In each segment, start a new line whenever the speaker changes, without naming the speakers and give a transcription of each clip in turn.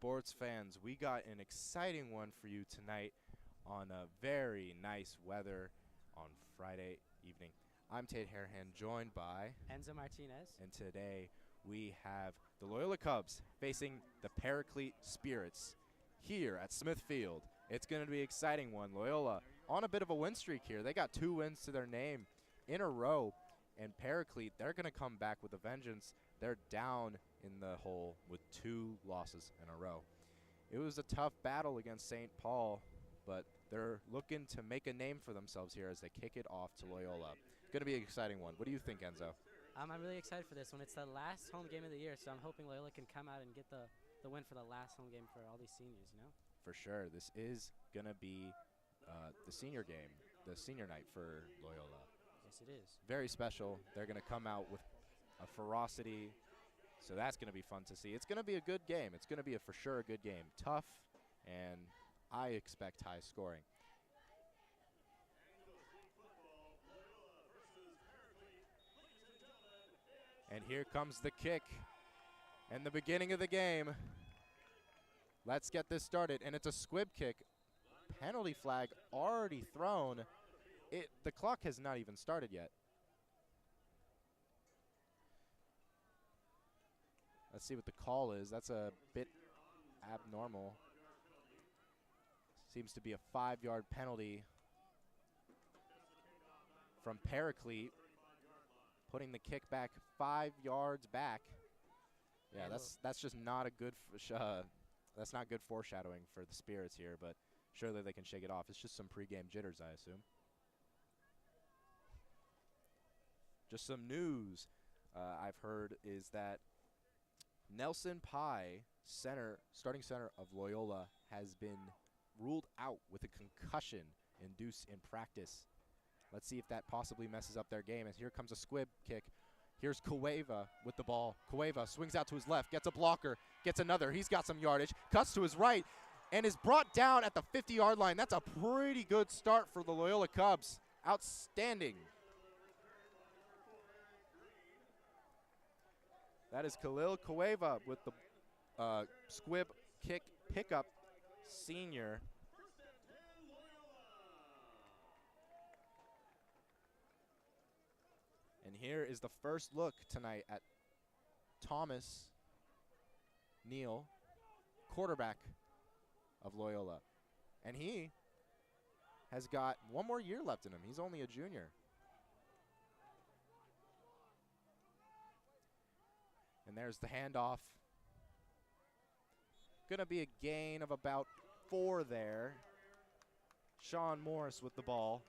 sports fans, we got an exciting one for you tonight on a very nice weather on Friday evening. I'm Tate Harahan, joined by
Enzo Martinez.
And today we have the Loyola Cubs facing the Paraclete Spirits here at Smith Field. It's going to be an exciting one. Loyola on a bit of a win streak here. They got 2 wins to their name in a row. And Paraclete, they're going to come back with a vengeance. They're down in the hole with 2 losses in a row. It was a tough battle against St. Paul, but they're looking to make a name for themselves here as they kick it off to Loyola. Going to be an exciting one. What do you think, Enzo?
I'm really excited for this one. It's the last home game of the year, so I'm hoping Loyola can come out and get the win for the last home game for all these seniors, you know?
For sure. This is going to be the senior game, the senior night for Loyola.
Yes, it is.
Very special. They're going to come out with a ferocity, so that's going to be fun to see. It's going to be a good game. It's going to be for sure a good game. Tough, and I expect high scoring. And here comes the kick and the beginning of the game. Let's get this started, and it's a squib kick. Penalty flag already thrown. The clock has not even started yet. Let's see what the call is. That's a bit abnormal. Seems to be a 5-yard penalty from Paraclete, putting the kick back 5 yards back. Yeah, that's just not a good that's not good foreshadowing for the Spirits here, but surely they can shake it off. It's just some pregame jitters, I assume. Just some news I've heard is that Nelson Pye, starting center of Loyola, has been ruled out with a concussion induced in practice. Let's see if that possibly messes up their game. And here comes a squib kick. Here's Cueva with the ball. Cueva swings out to his left, gets a blocker, gets another. He's got some yardage, cuts to his right, and is brought down at the 50-yard line. That's a pretty good start for the Loyola Cubs. Outstanding. That is Khalil Cueva with the squib kick pickup, senior. And here is the first look tonight at Thomas Neal, quarterback of Loyola. And he has got 1 more year left in him. He's only a junior. And there's the handoff. Gonna be a gain of about 4 there. Sean Morris with the ball.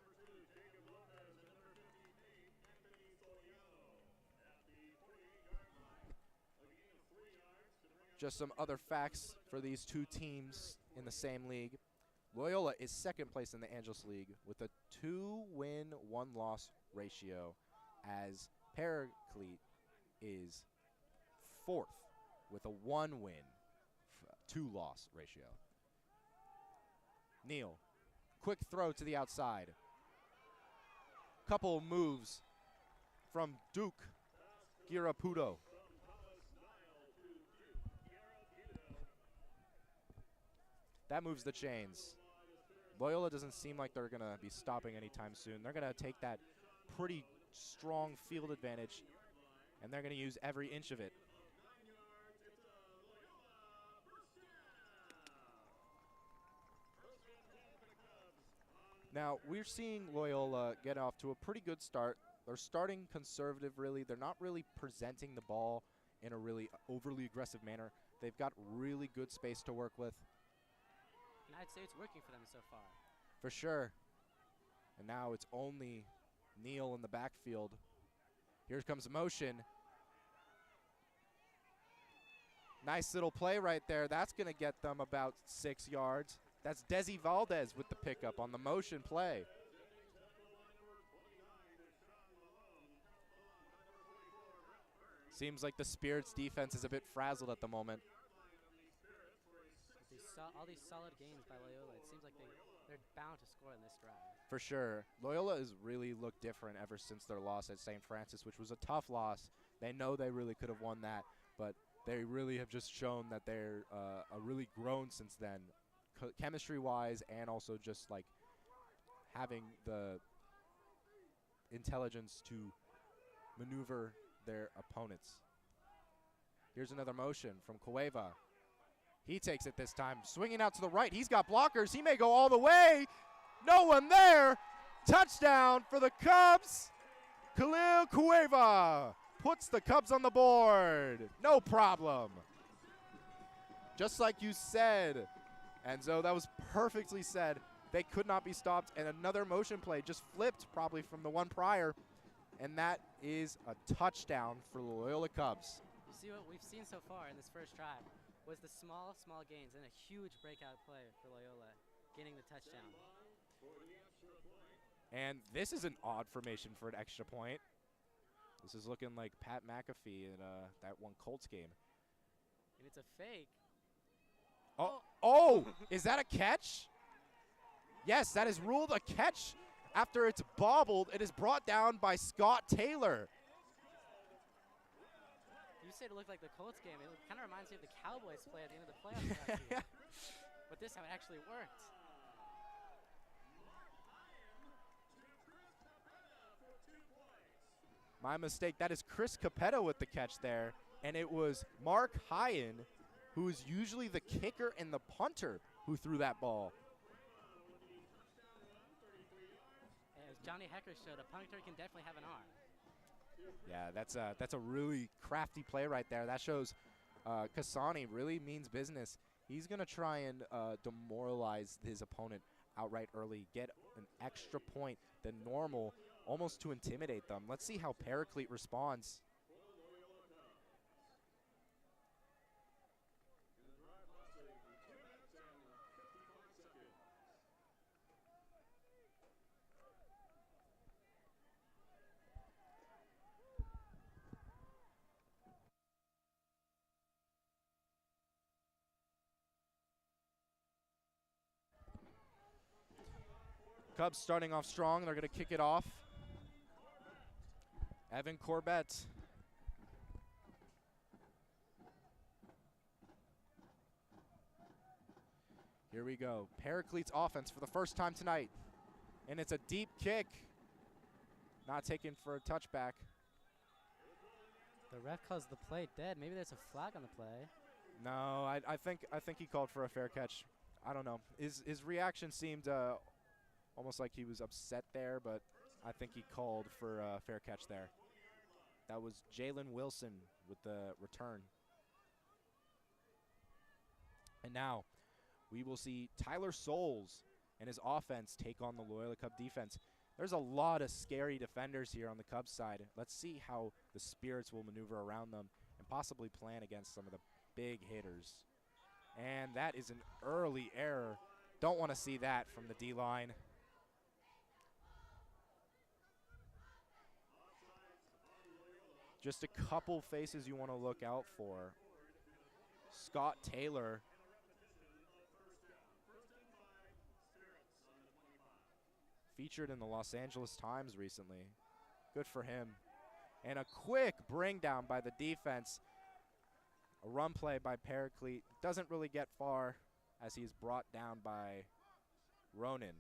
Just some other facts for these 2 teams in the same league. Loyola is 2nd place in the Angeles League with a 2-win, 1-loss ratio, as Paraclete is 4th with a 1-win, 2-loss ratio. Neal, quick throw to the outside. Couple moves from Duke Girapudo. That moves the chains. Loyola doesn't seem like they're going to be stopping anytime soon. They're going to take that pretty strong field advantage, and they're going to use every inch of it. Now, we're seeing Loyola get off to a pretty good start. They're starting conservative, really. They're not really presenting the ball in a really overly aggressive manner. They've got really good space to work with.
And I'd say it's working for them so far.
For sure. And now it's only Neal in the backfield. Here comes motion. Nice little play right there. That's going to get them about 6 yards. That's Desi Valdez with the pickup on the motion play. Seems like the Spirits defense is a bit frazzled at the moment.
All these solid games by Loyola, it seems like they're bound to score in this drive.
For sure. Loyola has really looked different ever since their loss at St. Francis, which was a tough loss. They know they really could have won that, but they really have just shown that they're really grown since then, chemistry-wise, and also just like having the intelligence to maneuver their opponents. Here's another motion from Cueva. He takes it this time, swinging out to the right. He's got blockers. He may go all the way. No one there. Touchdown for the Cubs. Khalil Cueva puts the Cubs on the board. No problem. Just like you said, Enzo, that was perfectly said. They could not be stopped, and another motion play just flipped probably from the one prior, and that is a touchdown for the Loyola Cubs.
You see what we've seen so far in this first drive was the small gains and a huge breakout play for Loyola, getting the touchdown.
And this is an odd formation for an extra point. This is looking like Pat McAfee in that one Colts game.
And it's a fake.
Oh, is that a catch? Yes, that is ruled a catch after it's bobbled. It is brought down by Scott Taylor.
You said it looked like the Colts game. It kind of reminds me of the Cowboys play at the end of the playoffs last year. But this time it actually worked.
My mistake. That is Chris Capetta with the catch there. And it was Mark Hyen, who is usually the kicker and the punter, who threw that ball.
As Johnny Hecker showed, a punter can definitely have an arm.
Yeah, that's a really crafty play right there. That shows Kasani really means business. He's going to try and demoralize his opponent outright early, get an extra point than normal, almost to intimidate them. Let's see how Paraclete responds. Cubs starting off strong. They're going to kick it off. Evan Corbett. Here we go. Paraclete's offense for the first time tonight. And it's a deep kick. Not taken for a touchback.
The ref calls the play dead. Maybe there's a flag on the play.
No, I think he called for a fair catch. I don't know. His reaction seemed almost like he was upset there, but I think he called for a fair catch there. That was Jalen Wilson with the return. And now we will see Tyler Souls and his offense take on the Loyola Cub defense. There's a lot of scary defenders here on the Cubs side. Let's see how the Spirits will maneuver around them and possibly plan against some of the big hitters. And that is an early error. Don't want to see that from the D-line. Just a couple faces you want to look out for. Scott Taylor. Featured in the Los Angeles Times recently. Good for him. And a quick bring down by the defense. A run play by Paraclete. Doesn't really get far as he's brought down by Ronan.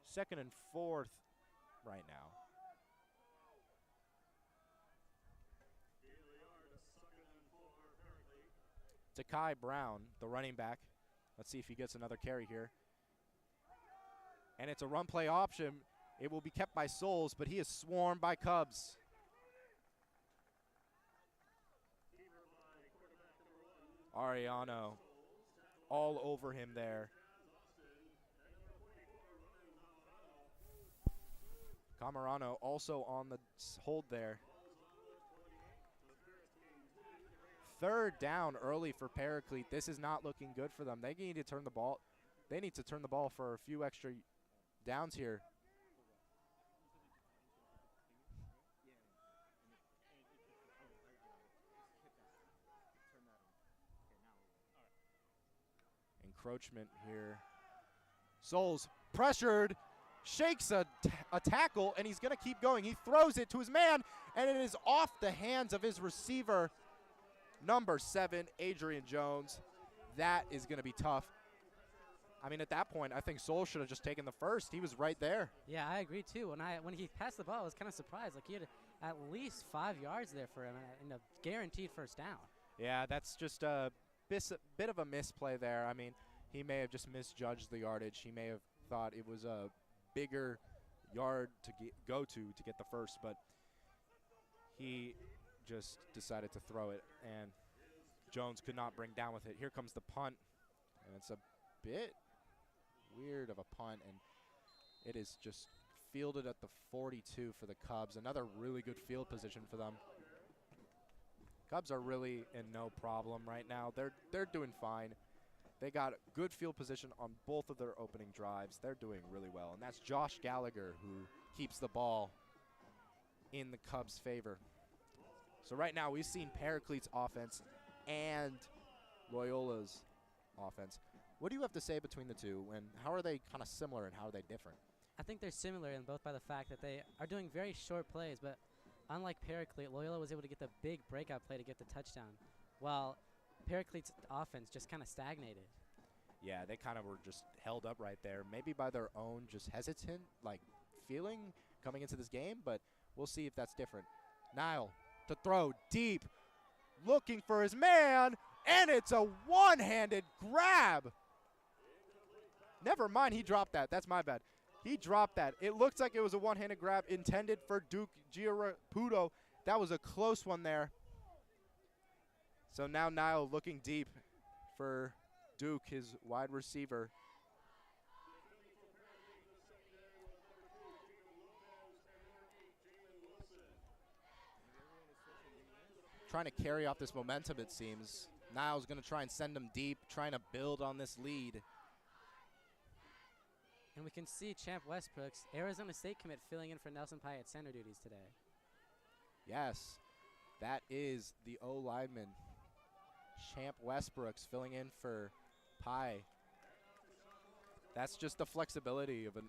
Second and 4th right now. Takai Brown, the running back. Let's see if he gets another carry here. And it's a run play option. It will be kept by Souls, but he is swarmed by Cubs. Ariano all over him there. Camarano also on the hold there. Third down early for Paraclete. This is not looking good for them. They need to turn the ball. They need to turn the ball for a few extra downs here. Encroachment here. Souls pressured. shakes a tackle, and he's going to keep going. He throws it to his man, and it is off the hands of his receiver, number 7, Adrian Jones. That is going to be tough. I mean, at that point, I think Soul should have just taken the first. He was right there.
Yeah, I agree too. When he passed the ball, I was kind of surprised. Like, he had at least 5 yards there for him and a guaranteed first down.
Yeah, that's just a bit of a misplay there. I mean, he may have just misjudged the yardage. He may have thought it was a bigger yard to go to get the first, but he just decided to throw it, and Jones could not bring down with it. Here comes the punt, and it's a bit weird of a punt, and it is just fielded at the 42 for the Cubs. Another really good field position for them. Cubs are really in no problem right now. They're doing fine. They got good field position on both of their opening drives. They're doing really well, and that's Josh Gallagher who keeps the ball in the Cubs' favor. So right now we've seen Paraclete's offense and Loyola's offense. What do you have to say between the two, and how are they kind of similar and how are they different?
I think they're similar in both by the fact that they are doing very short plays, but unlike Paraclete, Loyola was able to get the big breakout play to get the touchdown, while Paraclete's offense just kind of stagnated.
Yeah, they kind of were just held up right there, maybe by their own just hesitant feeling coming into this game, but we'll see if that's different. Nile to throw deep, looking for his man, and it's a one-handed grab. Never mind, he dropped that. That's my bad. He dropped that. It looks like it was a one-handed grab intended for Duke Giaraputo. That was a close one there. So now Nile looking deep for Duke, his wide receiver. Trying to carry off this momentum, it seems. Nile's going to try and send him deep, trying to build on this lead.
And we can see Champ Westbrook's Arizona State commit filling in for Nelson Pye at center duties today.
Yes, that is the O-lineman, Champ Westbrooks, filling in for Pye. That's just the flexibility of an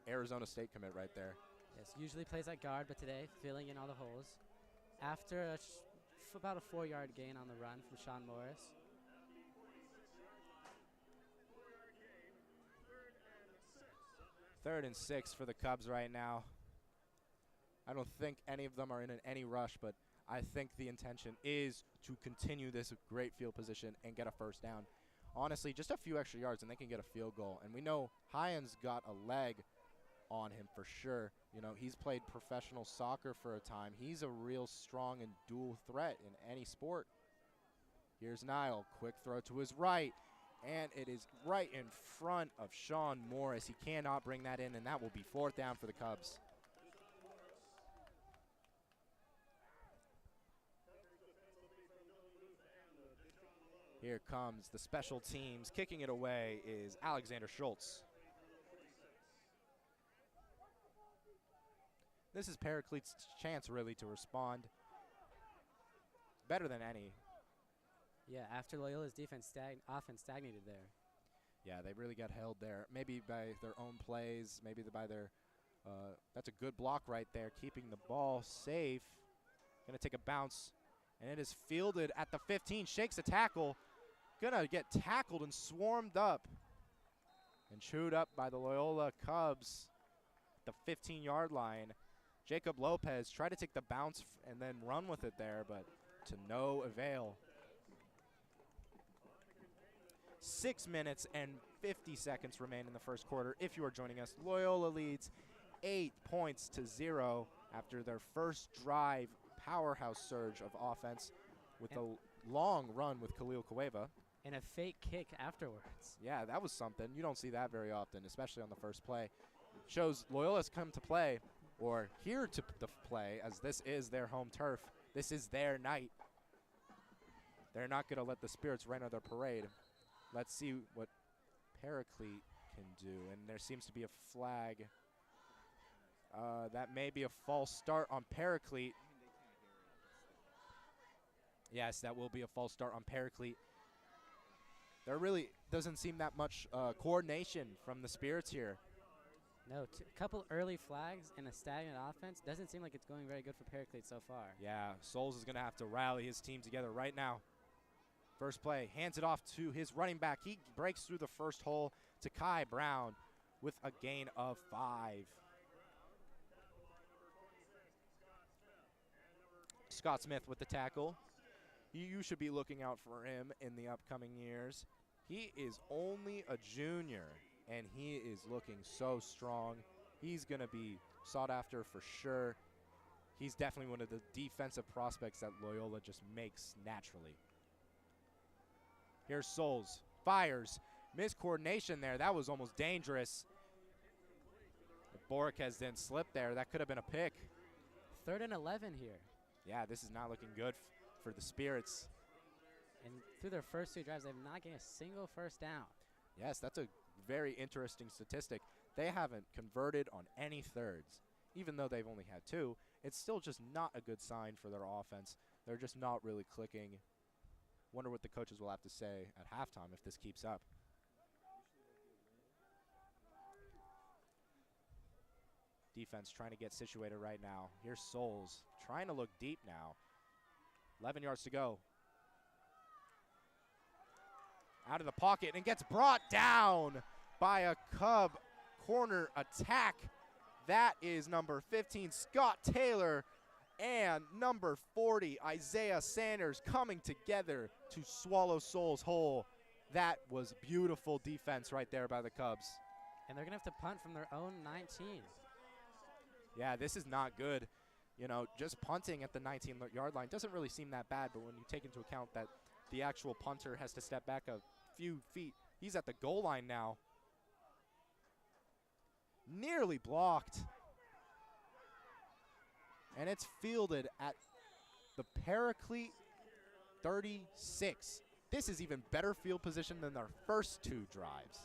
Arizona State commit right there.
Yes, usually plays at guard, but today filling in all the holes. After about a 4-yard gain on the run from Sean Morris.
Third and 6 for the Cubs right now. I don't think any of them are in any rush, but I think the intention is to continue this great field position and get a first down. Honestly, just a few extra yards and they can get a field goal. And we know Hyen's got a leg on him for sure. You know, he's played professional soccer for a time. He's a real strong and dual threat in any sport. Here's Nile, quick throw to his right, and it is right in front of Sean Morris. He cannot bring that in, and that will be 4th down for the Cubs. Here comes the special teams. Kicking it away is Alexander Schultz. This is Paraclete's chance, really, to respond better than any.
Yeah, after Loyola's offense stagnated there.
Yeah, they really got held there. Maybe by their own plays, maybe by their that's a good block right there, keeping the ball safe. Going to take a bounce, and it is fielded at the 15, shakes a tackle. Going to get tackled and swarmed up and chewed up by the Loyola Cubs at the 15-yard line. Jacob Lopez tried to take the bounce and then run with it there, but to no avail. 6 minutes and 50 seconds remain in the first quarter. If you are joining us, Loyola leads 8 points to 0 after their first drive powerhouse surge of offense with a long run with Khalil Cueva.
And a fake kick afterwards.
Yeah, that was something. You don't see that very often, especially on the first play. Shows Loyola's come to play, or here to play, as this is their home turf. This is their night. They're not going to let the Spirits rain on their parade. Let's see what Paraclete can do. And there seems to be a flag. That may be a false start on Paraclete. Yes, that will be a false start on Paraclete. There really doesn't seem that much coordination from the Spirits here.
No, a couple early flags and a stagnant offense. Doesn't seem like it's going very good for Paraclete so far.
Yeah, Souls is going to have to rally his team together right now. First play, hands it off to his running back. He breaks through the first hole to Kai Brown with a gain of 5. Scott Smith with the tackle. You should be looking out for him in the upcoming years. He is only a junior, and he is looking so strong. He's going to be sought after for sure. He's definitely one of the defensive prospects that Loyola just makes naturally. Here's Souls, fires, miscoordination there. That was almost dangerous. Boricez then slipped there. That could have been a pick.
3rd and 11 here.
Yeah, this is not looking good for the Spirits.
And through their first 2 drives, they have not gained a single first down.
Yes, that's a very interesting statistic. They haven't converted on any thirds. Even though they've only had 2, it's still just not a good sign for their offense. They're just not really clicking. Wonder what the coaches will have to say at halftime if this keeps up. Defense trying to get situated right now. Here's Souls trying to look deep now. 11 yards to go. Out of the pocket and gets brought down by a Cub corner attack. That is number 15, Scott Taylor, and number 40, Isaiah Sanders, coming together to swallow Souls whole. That was beautiful defense right there by the Cubs.
And they're going to have to punt from their own 19.
Yeah, this is not good. You know, just punting at the 19-yard line doesn't really seem that bad, but when you take into account that the actual punter has to step back a few feet, he's at the goal line now. Nearly blocked. And it's fielded at the Paraclete 36. This is even better field position than their first 2 drives.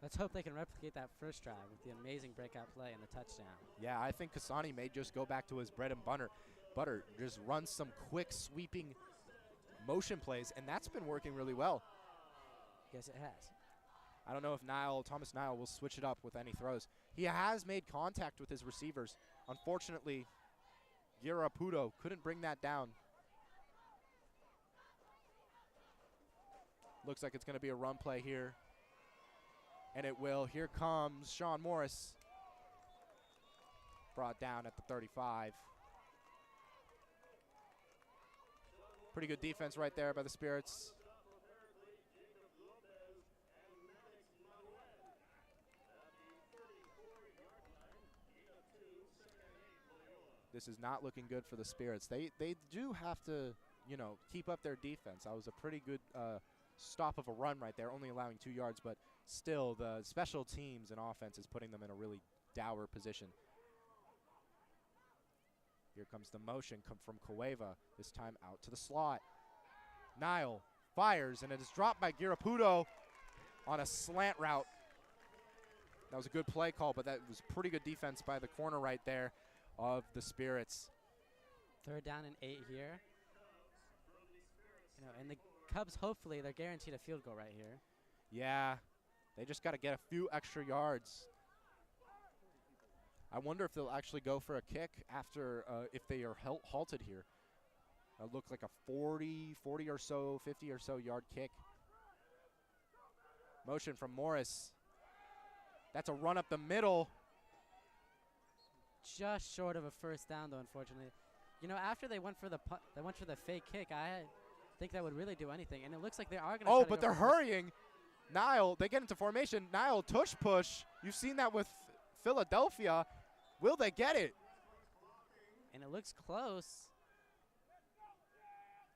Let's hope they can replicate that first drive with the amazing breakout play and the touchdown.
Yeah, I think Kasani may just go back to his bread and butter, just run some quick sweeping motion plays, and that's been working really well.
Yes, it has.
I don't know if Thomas Nile will switch it up with any throws. He has made contact with his receivers. Unfortunately, Girapudo couldn't bring that down. Looks like it's going to be a run play here. And it will. Here comes Sean Morris. Brought down at the 35. Pretty good defense right there by the Spirits. This is not looking good for the Spirits. They do have to, you know, keep up their defense. That was a pretty good stop of a run right there, only allowing 2 yards, but still the special teams and offense is putting them in a really dour position. Here comes the motion from Cueva, this time out to the slot. Nile fires, and it is dropped by Girapudo on a slant route. That was a good play call, but that was pretty good defense by the corner right there of the Spirits.
3rd down and 8 here. You know, and the Cubs, hopefully, they're guaranteed a field goal right here.
Yeah, they just got to get a few extra yards. I wonder if they'll actually go for a kick after if they are halted here. Look like a 40 or so, 50 or so yard kick. Motion from Morris. That's a run up the middle.
Just short of a first down, though, unfortunately. You know, after they went for the fake kick, I think that would really do anything. And it looks like they are going to.
Oh, but they're hurrying. Nile, they get into formation. Nile, tush push. You've seen that with Philadelphia. Will they get it?
And it looks close.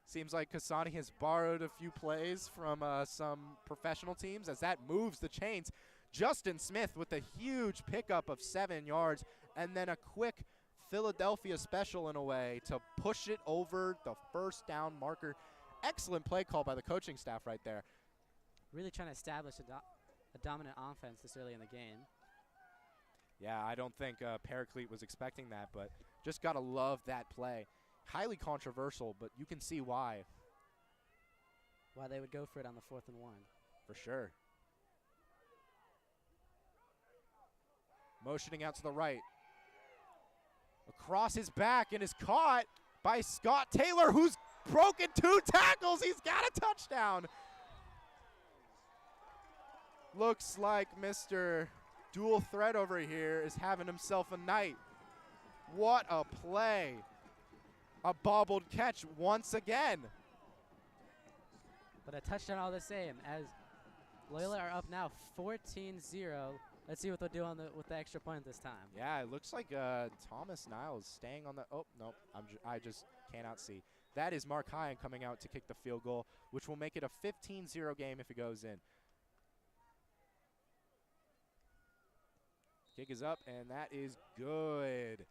Seems like Kasani has borrowed a few plays from some professional teams as that moves the chains. Justin Smith with a huge pickup of 7 yards, and then a quick Philadelphia special in a way to push it over the first down marker. Excellent play call by the coaching staff right there.
Really trying to establish a dominant offense this early in the game.
Yeah, I don't think Paraclete was expecting that, but just got to love that play. Highly controversial, but you can see why.
Why they would go for it on the 4th and 1.
For sure. Motioning out to the right. Across his back and is caught by Scott Taylor, who's broken 2 tackles. He's got a touchdown. Looks like Mr. Dual Threat over here is having himself a night. What a play. A bobbled catch once again.
But a touchdown all the same, as Loyola are up now 14-0. Let's see what they'll do on with the extra point this time.
Yeah, it looks like Thomas Niles staying on the. Oh no, I just cannot see. That is Mark Hyan coming out to kick the field goal, which will make it a 15-0 game if it goes in. Kick is up, and that is good.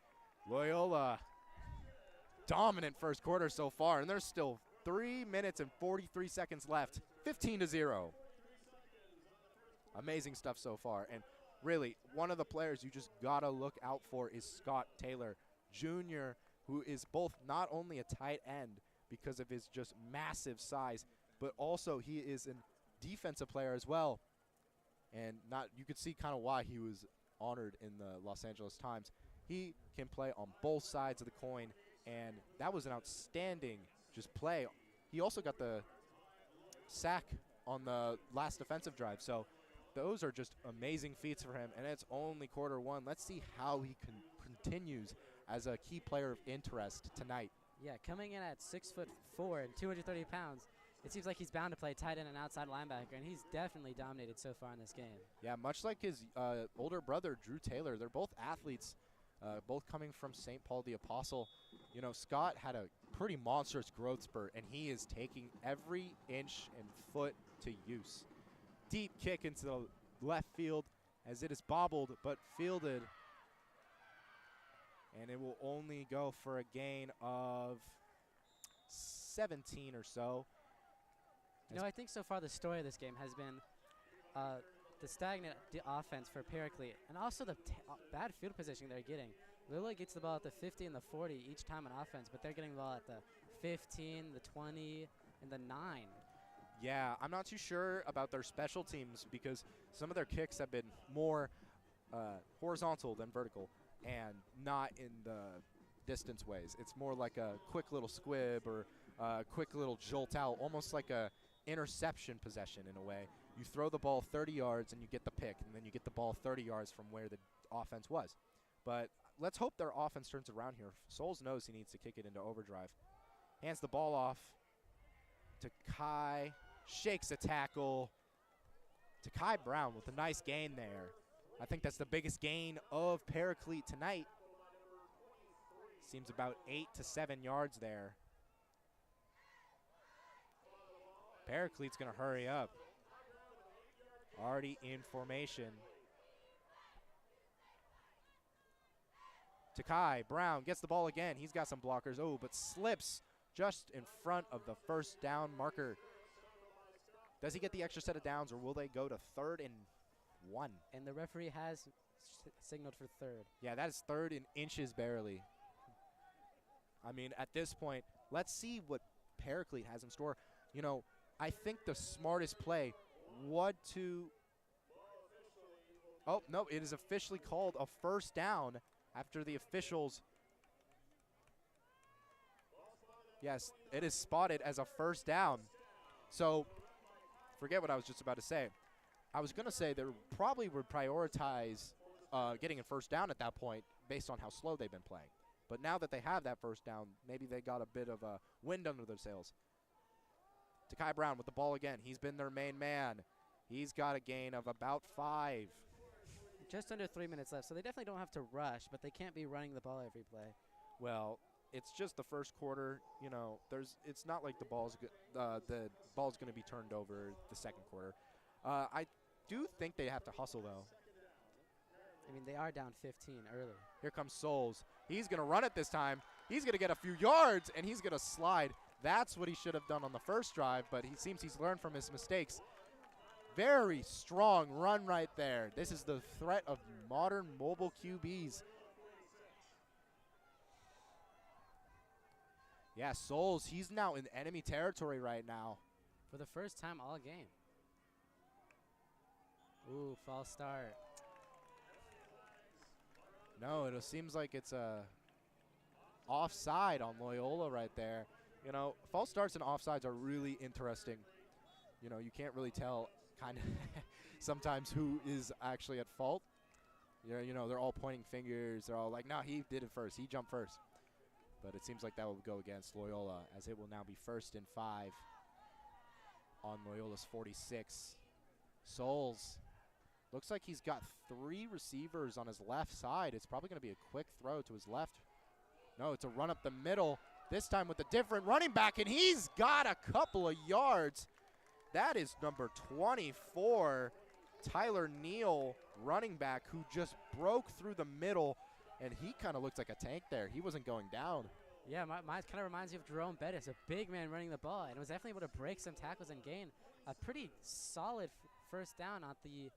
Loyola, dominant first quarter so far, and there's still 3 minutes and 43 seconds left. 15-0. Amazing stuff so far, and really, one of the players you just gotta look out for is Scott Taylor Jr., who is both not only a tight end because of his just massive size, but also he is a defensive player as well. And you could see kind of why he was honored in the Los Angeles Times. He can play on both sides of the coin, and that was an outstanding just play. He also got the sack on the last defensive drive, so those are just amazing feats for him, and it's only quarter one. Let's see how he continues as a key player of interest tonight.
Yeah, coming in at 6'4" and 230 pounds, it seems like he's bound to play tight end and outside linebacker, and he's definitely dominated so far in this game.
Yeah, much like his older brother, Drew Taylor. They're both athletes, both coming from St. Paul the Apostle. You know, Scott had a pretty monstrous growth spurt, and he is taking every inch and foot to use. Deep kick into the left field as it is bobbled but fielded. And it will only go for a gain of 17 or so.
You know, I think so far the story of this game has been the stagnant offense for Paraclete, and also the bad field positioning they're getting. Loyola gets the ball at the 50 and the 40 each time on offense, but they're getting the ball at the 15, the 20, and the 9.
Yeah, I'm not too sure about their special teams because some of their kicks have been more horizontal than vertical and not in the distance ways. It's more like a quick little squib or a quick little jolt out, almost like a interception possession in a way. You throw the ball 30 yards and you get the pick, and then you get the ball 30 yards from where the offense was. But let's hope their offense turns around here. Souls knows he needs to kick it into overdrive. Hands the ball off to Kai. Shakes a tackle to Kai Brown with a nice gain there. I think that's the biggest gain of Paraclete tonight. Seems about 8 to 7 yards there. Paraclete's going to hurry up. Already in formation. Takai Brown gets the ball again. He's got some blockers. Oh, but slips just in front of the first down marker. Does he get the extra set of downs, or will they go to 3rd and 1?
And the referee has signaled for 3rd.
Yeah, that is 3rd in inches barely. I mean, at this point, let's see what Paraclete has in store. You know, I think the smartest play would to... Oh, no, it is officially called a first down after the officials... Yes, it is spotted as a first down. So... Forget what I was just about to say. I was going to say they probably would prioritize getting a first down at that point based on how slow they've been playing. But now that they have that first down, maybe they got a bit of a wind under their sails. Takai Brown with the ball again. He's been their main man. He's got a gain of about 5.
Just under 3 minutes left, so they definitely don't have to rush, but they can't be running the ball every play.
Well, it's just the first quarter. You know, it's not like the ball's going to be turned over the second quarter. I do think they have to hustle, though.
I mean, they are down 15 early.
Here comes Souls. He's going to run it this time. He's going to get a few yards, and he's going to slide. That's what he should have done on the first drive, but he seems he's learned from his mistakes. Very strong run right there. This is the threat of modern mobile QBs. Yeah, Souls, he's now in enemy territory right now.
For the first time all game. Ooh, false start.
No, it seems like it's offside on Loyola right there. You know, false starts and offsides are really interesting. You know, you can't really tell kind of sometimes who is actually at fault. You know, they're all pointing fingers. They're all like, no, he did it first. He jumped first. But it seems like that will go against Loyola, as it will now be 1st and 5 on Loyola's 46. Souls looks like he's got 3 receivers on his left side. It's probably going to be a quick throw to his left. No, it's a run up the middle, this time with a different running back, and he's got a couple of yards. That is number 24, Tyler Neal, running back, who just broke through the middle, and he kind of looked like a tank there. He wasn't going down.
Yeah, mine kind of reminds me of Jerome Bettis, a big man running the ball, and was definitely able to break some tackles and gain a pretty solid first down at the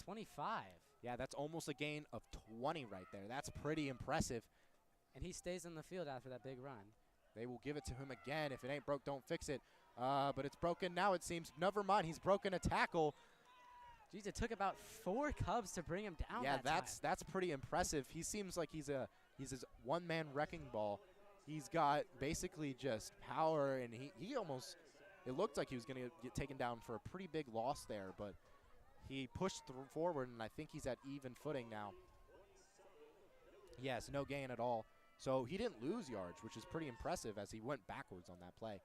25.
Yeah, that's almost a gain of 20 right there. That's pretty impressive.
And he stays in the field after that big run.
They will give it to him again. If it ain't broke, don't fix it. But it's broken now, it seems. Never mind, he's broken a tackle.
Jeez, it took about 4 Cubs to bring him down.
Yeah,
that's
pretty impressive. He seems like he's his one-man wrecking ball. He's got basically just power, and he almost, it looked like he was going to get taken down for a pretty big loss there, but he pushed forward, and I think he's at even footing now. Yes, no gain at all. So he didn't lose yards, which is pretty impressive as he went backwards on that play.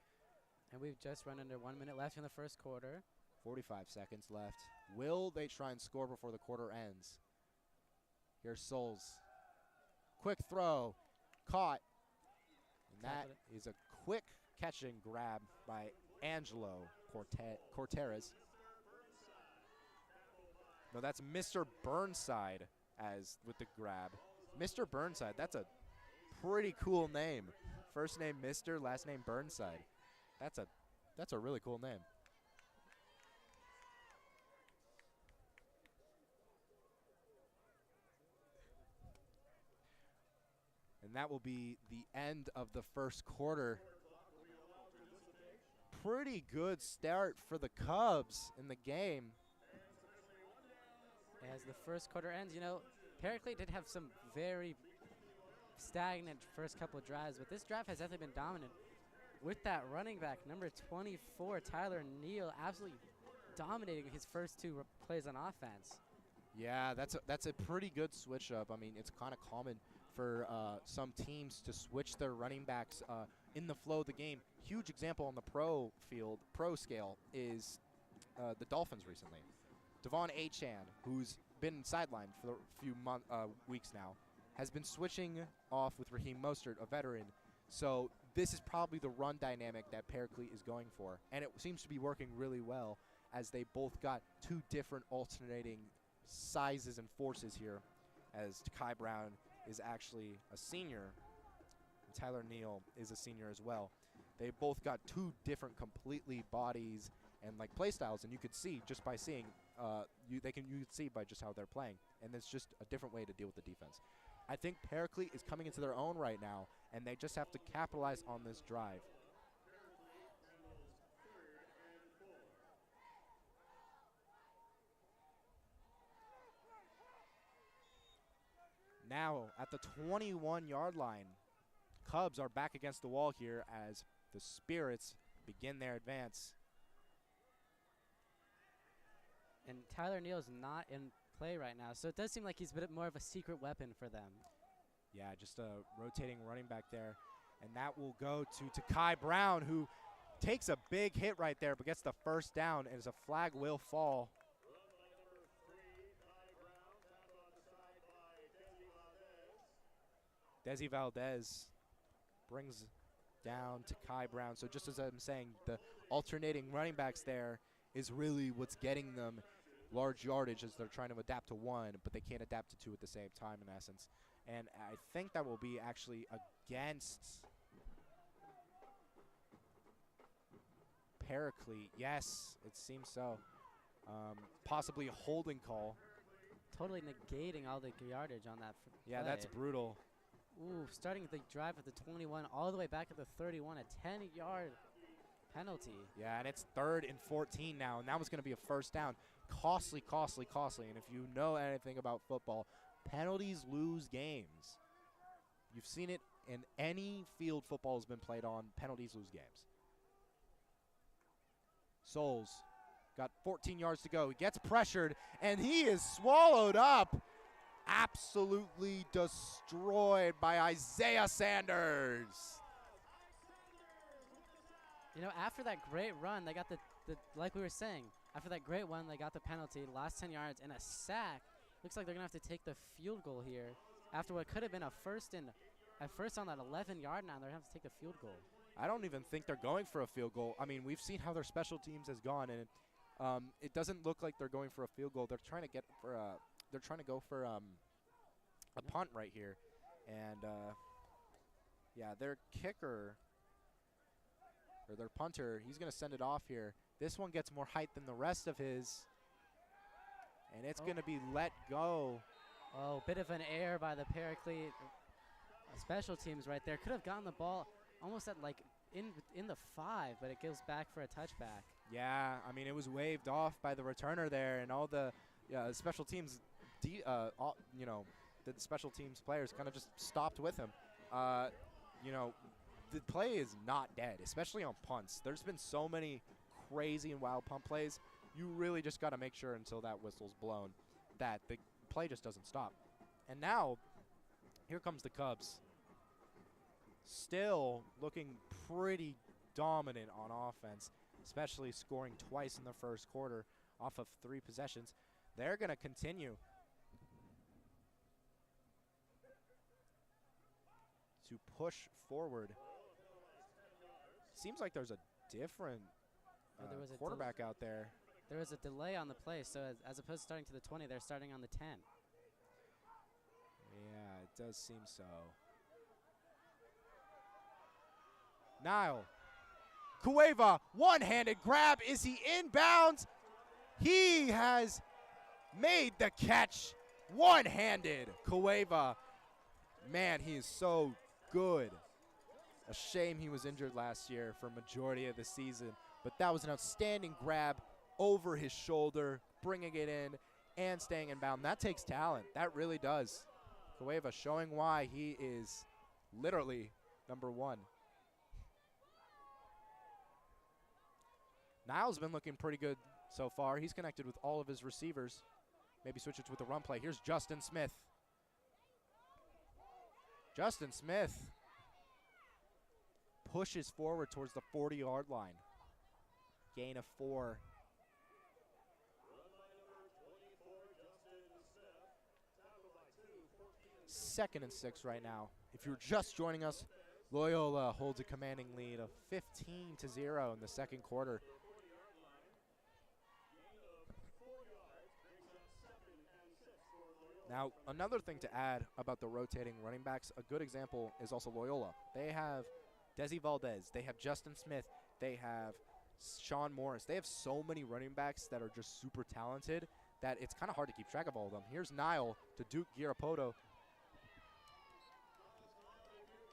And we've just run under 1 minute left in the first quarter.
45 seconds left. Will they try and score before the quarter ends? Here's Souls. Quick throw. Caught. And that is a quick catch and grab by Angelo Cortez. No, that's Mr. Burnside as with the grab. Mr. Burnside, that's a pretty cool name. First name Mr., last name Burnside. That's a really cool name. And that will be the end of the first quarter. Pretty good start for the Cubs in the game.
As the first quarter ends, you know, Paraclete did have some very stagnant first couple of drives, but this drive has definitely been dominant. With that running back, number 24, Tyler Neal, absolutely dominating his first 2 plays on offense.
Yeah, that's a pretty good switch up. I mean, it's kind of common for some teams to switch their running backs in the flow of the game. Huge example on the pro scale is the Dolphins recently. Devon Achane, who's been sidelined for a few weeks now, has been switching off with Raheem Mostert, a veteran. So this is probably the run dynamic that Paraclete is going for. And it seems to be working really well as they both got 2 different alternating sizes and forces here, as Takai Brown is actually a senior and Tyler Neal is a senior as well. They both got 2 different completely bodies and like play styles, and you could see just by seeing you could see by just how they're playing, and it's just a different way to deal with the defense. I think Paraclete is coming into their own right now, and they just have to capitalize on this drive. Now at the 21-yard line, Cubs are back against the wall here as the Spirits begin their advance.
And Tyler Neal's not in play right now, so it does seem like he's a bit more of a secret weapon for them.
Yeah, just a rotating running back there. And that will go to Takai Brown, who takes a big hit right there but gets the first down, and as a flag will fall. Desi Valdez brings down Takai Brown. So just as I'm saying, the alternating running backs there is really what's getting them large yardage as they're trying to adapt to 1, but they can't adapt to 2 at the same time in essence. And I think that will be actually against Paraclete. Yes, it seems so. Possibly a holding call.
Totally negating all the yardage on that
Yeah,
play.
that's brutal.
Ooh, starting the drive at the 21 all the way back at the 31, a 10-yard penalty.
Yeah, and it's 3rd and 14 now, and that was going to be a first down. Costly, costly, costly. And if you know anything about football, Penalties lose games. You've seen it in any field football has been played on. Penalties lose games. Souls got 14 yards to go. He gets pressured, and he is swallowed up. Absolutely destroyed by Isaiah Sanders.
You know, after that great run, they got the like we were saying, after that great one, they got the penalty, last 10 yards, and a sack. Looks like they're going to have to take the field goal here. After what could have been a first on that 11-yard line, they're going to have to take the field goal.
I don't even think they're going for a field goal. I mean, we've seen how their special teams has gone, and it doesn't look like they're going for a field goal. They're trying to go for a punt right here, and yeah, their kicker or their punter, he's going to send it off here. This one gets more height than the rest of his, and it's going to be let go.
Oh, bit of an error by the Paraclete special teams right there. Could have gotten the ball almost at like in the 5, but it goes back for a touchback.
Yeah, I mean, it was waved off by the returner there, and all the special teams, the special teams players kind of just stopped with him. The play is not dead, especially on punts. There's been so many crazy and wild punt plays. You really just got to make sure until that whistle's blown that the play just doesn't stop. And now, here comes the Cubs. Still looking pretty dominant on offense, especially scoring twice in the first quarter off of 3 possessions. They're going to continue to push forward. Seems like there's a different quarterback out there.
There was a delay on the play, so as opposed to starting to the 20, they're starting on the 10.
Yeah, it does seem so. Nile. Cueva, one-handed grab. Is he inbounds? He has made the catch one-handed. Cueva, man, he is so good. A shame he was injured last year for a majority of the season, but that was an outstanding grab over his shoulder, bringing it in and staying in bound. That takes talent. That really does. Cueva showing why he is literally number 1. Niall's been looking pretty good so far. He's connected with all of his receivers. Maybe switch it with the run play. Here's Justin Smith. Justin Smith pushes forward towards the 40-yard line. Gain of 4. Second and 6 right now. If you're just joining us, Loyola holds a commanding lead of 15-0 in the second quarter. Now, another thing to add about the rotating running backs, a good example is also Loyola. They have Desi Valdez. They have Justin Smith. They have Sean Morris. They have so many running backs that are just super talented that it's kind of hard to keep track of all of them. Here's Niall to Duke Girapoto.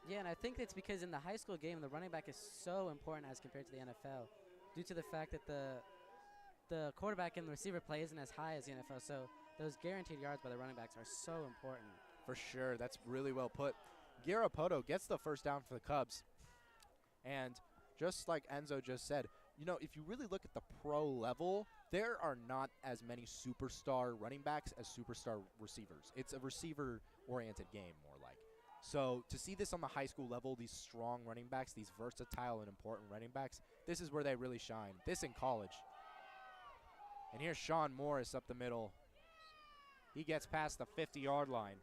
Yeah, and I think it's because in the high school game, the running back is so important as compared to the NFL due to the fact that the quarterback and the receiver play isn't as high as the NFL. So those guaranteed yards by the running backs are so important.
For sure. That's really well put. Girapoto gets the first down for the Cubs. And just like Enzo just said, you know, if you really look at the pro level, there are not as many superstar running backs as superstar receivers. It's a receiver-oriented game, more like. So to see this on the high school level, these strong running backs, these versatile and important running backs, this is where they really shine. This in college. And here's Sean Morris up the middle. He gets past the 50-yard line.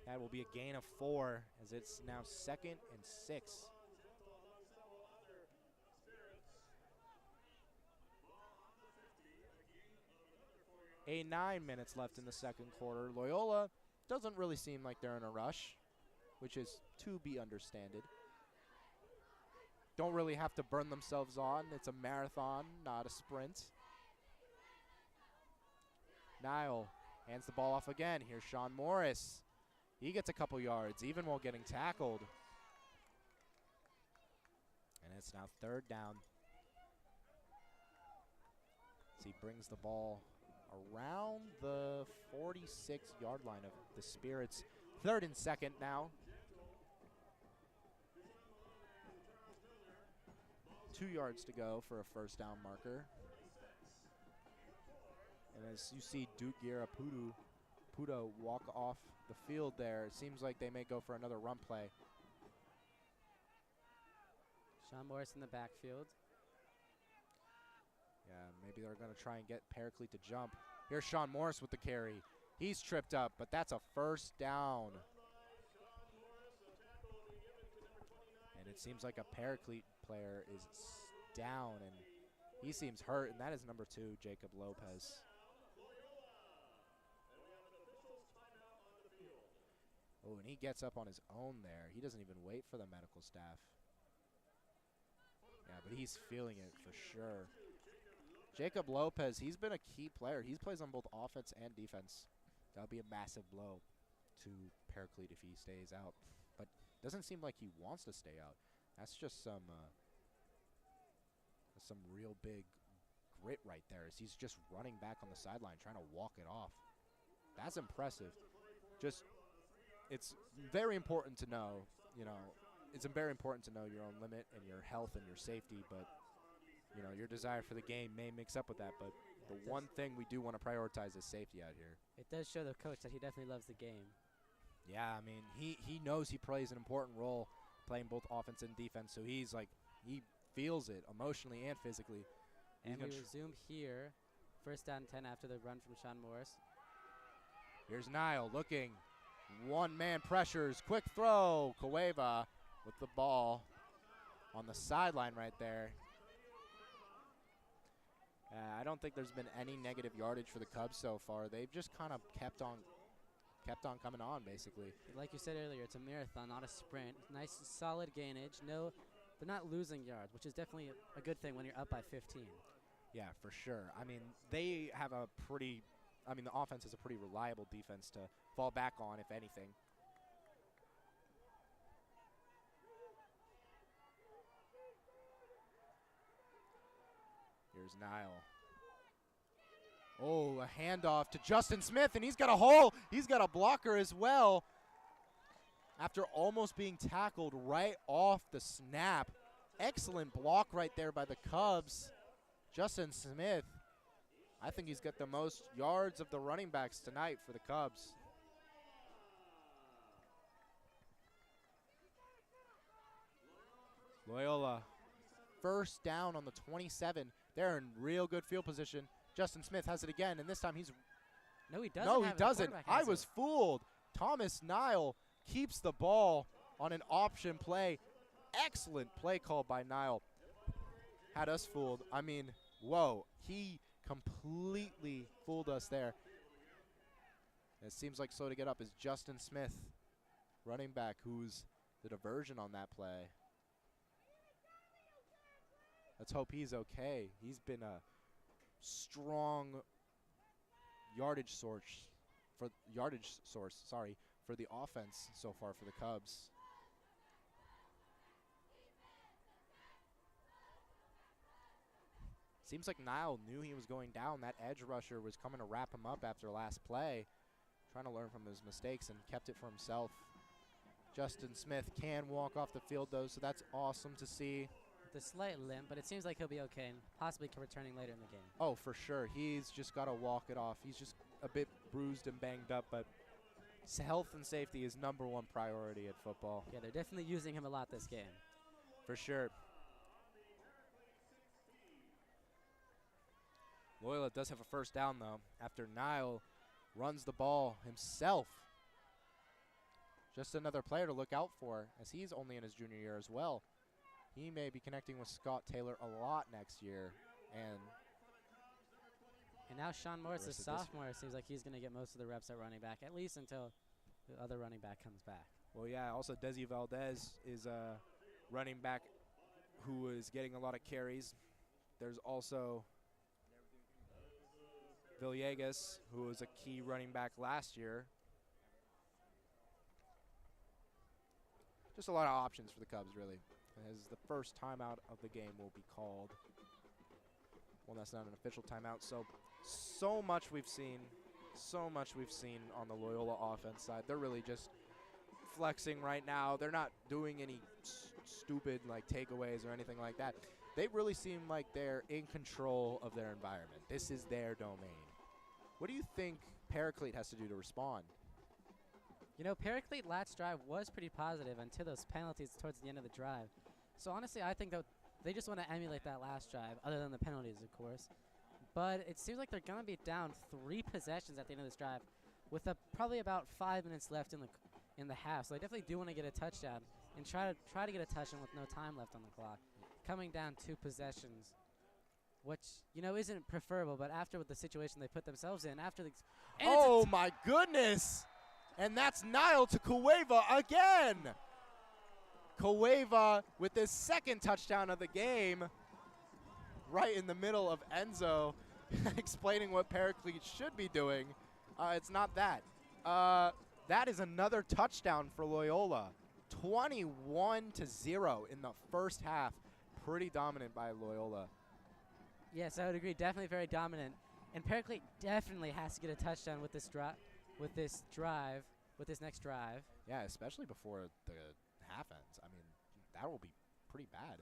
That will be a gain of 4 as it's now 2nd and 6. A 9 minutes left in the second quarter. Loyola doesn't really seem like they're in a rush, which is to be understood. Don't really have to burn themselves on. It's a marathon, not a sprint. Niall hands the ball off again. Here's Sean Morris. He gets a couple yards, even while getting tackled. It's now 3rd down. As he brings the ball around the 46-yard line of the Spirits. 3rd and 2nd now. 2 yards to go for a first down marker. And as you see Duke Gira Pudo walk off the field there, it seems like they may go for another run play.
Sean Morris in the backfield.
Yeah, maybe they're going to try and get Paraclete to jump. Here's Sean Morris with the carry. He's tripped up, but that's a first down. And it seems like a Paraclete player is down, and he seems hurt, and that is number 2, Jacob Lopez. Oh, and he gets up on his own there. He doesn't even wait for the medical staff. Yeah, but he's feeling it for sure. Jacob Lopez, he's been a key player. He plays on both offense and defense. That'll be a massive blow to Paraclete if he stays out. But doesn't seem like he wants to stay out. That's just some real big grit right there as he's just running back on the sideline trying to walk it off. That's impressive. It's very important to know, it's very important to know your own limit and your health and your safety, but your desire for the game may mix up with that, but the one thing we do want to prioritize is safety out here.
It does show the coach that he definitely loves the game.
Yeah, I mean, he knows he plays an important role playing both offense and defense, so he feels it emotionally and physically.
And we resume here. 1st down 10 after the run from Sean Morris.
Here's Nile looking. One-man pressures. Quick throw. Cueva with the ball on the sideline right there. I don't think there's been any negative yardage for the Cubs so far. They've just kind of kept on coming on, basically.
Like you said earlier, it's a marathon, not a sprint. Nice, solid gainage. No, they're not losing yards, which is definitely a good thing when you're up by 15.
Yeah, for sure. I mean, they have the offense is a pretty reliable defense to fall back on, if anything. Here's Nile. Oh, a handoff to Justin Smith, and he's got a hole. He's got a blocker as well. After almost being tackled right off the snap. Excellent block right there by the Cubs. Justin Smith, I think he's got the most yards of the running backs tonight for the Cubs. Loyola, 1st down on the 27. They're in real good field position. Justin Smith has it again, and this time he's...
No, he doesn't.
No, he doesn't. I was fooled. Thomas Nile keeps the ball on an option play. Excellent play call by Nile. Had us fooled. I mean, whoa. He completely fooled us there. It seems like slow to get up is Justin Smith, running back, who's the diversion on that play. Let's hope he's okay. He's been a strong yardage source for the offense so far for the Cubs. Seems like Nile knew he was going down. That edge rusher was coming to wrap him up after last play, trying to learn from his mistakes and kept it for himself. Justin Smith can walk off the field, though, so that's awesome to see.
The slight limp, but it seems like he'll be okay and possibly returning later in the game.
Oh, for sure. He's just got to walk it off. He's just a bit bruised and banged up, but health and safety is #1 priority at football.
Yeah, they're definitely using him a lot this game.
For sure. Loyola does have a 1st down, though, after Nile runs the ball himself. Just another player to look out for, as he's only in his junior year as well. He may be connecting with Scott Taylor a lot next year. And
now Sean Morris, the sophomore, seems like he's going to get most of the reps at running back, at least until the other running back comes back.
Well, yeah, also Desi Valdez is a running back who is getting a lot of carries. There's also Villegas, who was a key running back last year. Just a lot of options for the Cubs, really. as the first timeout of the game will be called. Well, that's not an official timeout. So much we've seen. So much we've seen on the Loyola offense side. They're really just flexing right now. They're not doing any stupid like takeaways or anything like that. They really seem like they're in control of their environment. This is their domain. What do you think Paraclete has to do to respond?
You know, Paraclete last drive was pretty positive until those penalties towards the end of the drive. So honestly, I think that they just want to emulate that last drive, other than the penalties, of course. But it seems like they're going to be down 3 possessions at the end of this drive with probably about 5 minutes left in the half. So they definitely do want to get a touchdown and try to get a touchdown with no time left on the clock. Coming down 2 possessions, which, you know, isn't preferable, but after the situation they put themselves in, after the
oh my goodness! And that's Nile to Cueva again! Cueva with his second touchdown of the game, right in the middle of Enzo, explaining what Paraclete should be doing. It's not that. That is another touchdown for Loyola. 21-0 in the first half. Pretty dominant by Loyola.
Yes, I would agree. Definitely very dominant. And Paraclete definitely has to get a touchdown with this next drive.
Yeah, especially before the half ends. I mean, that will be pretty bad.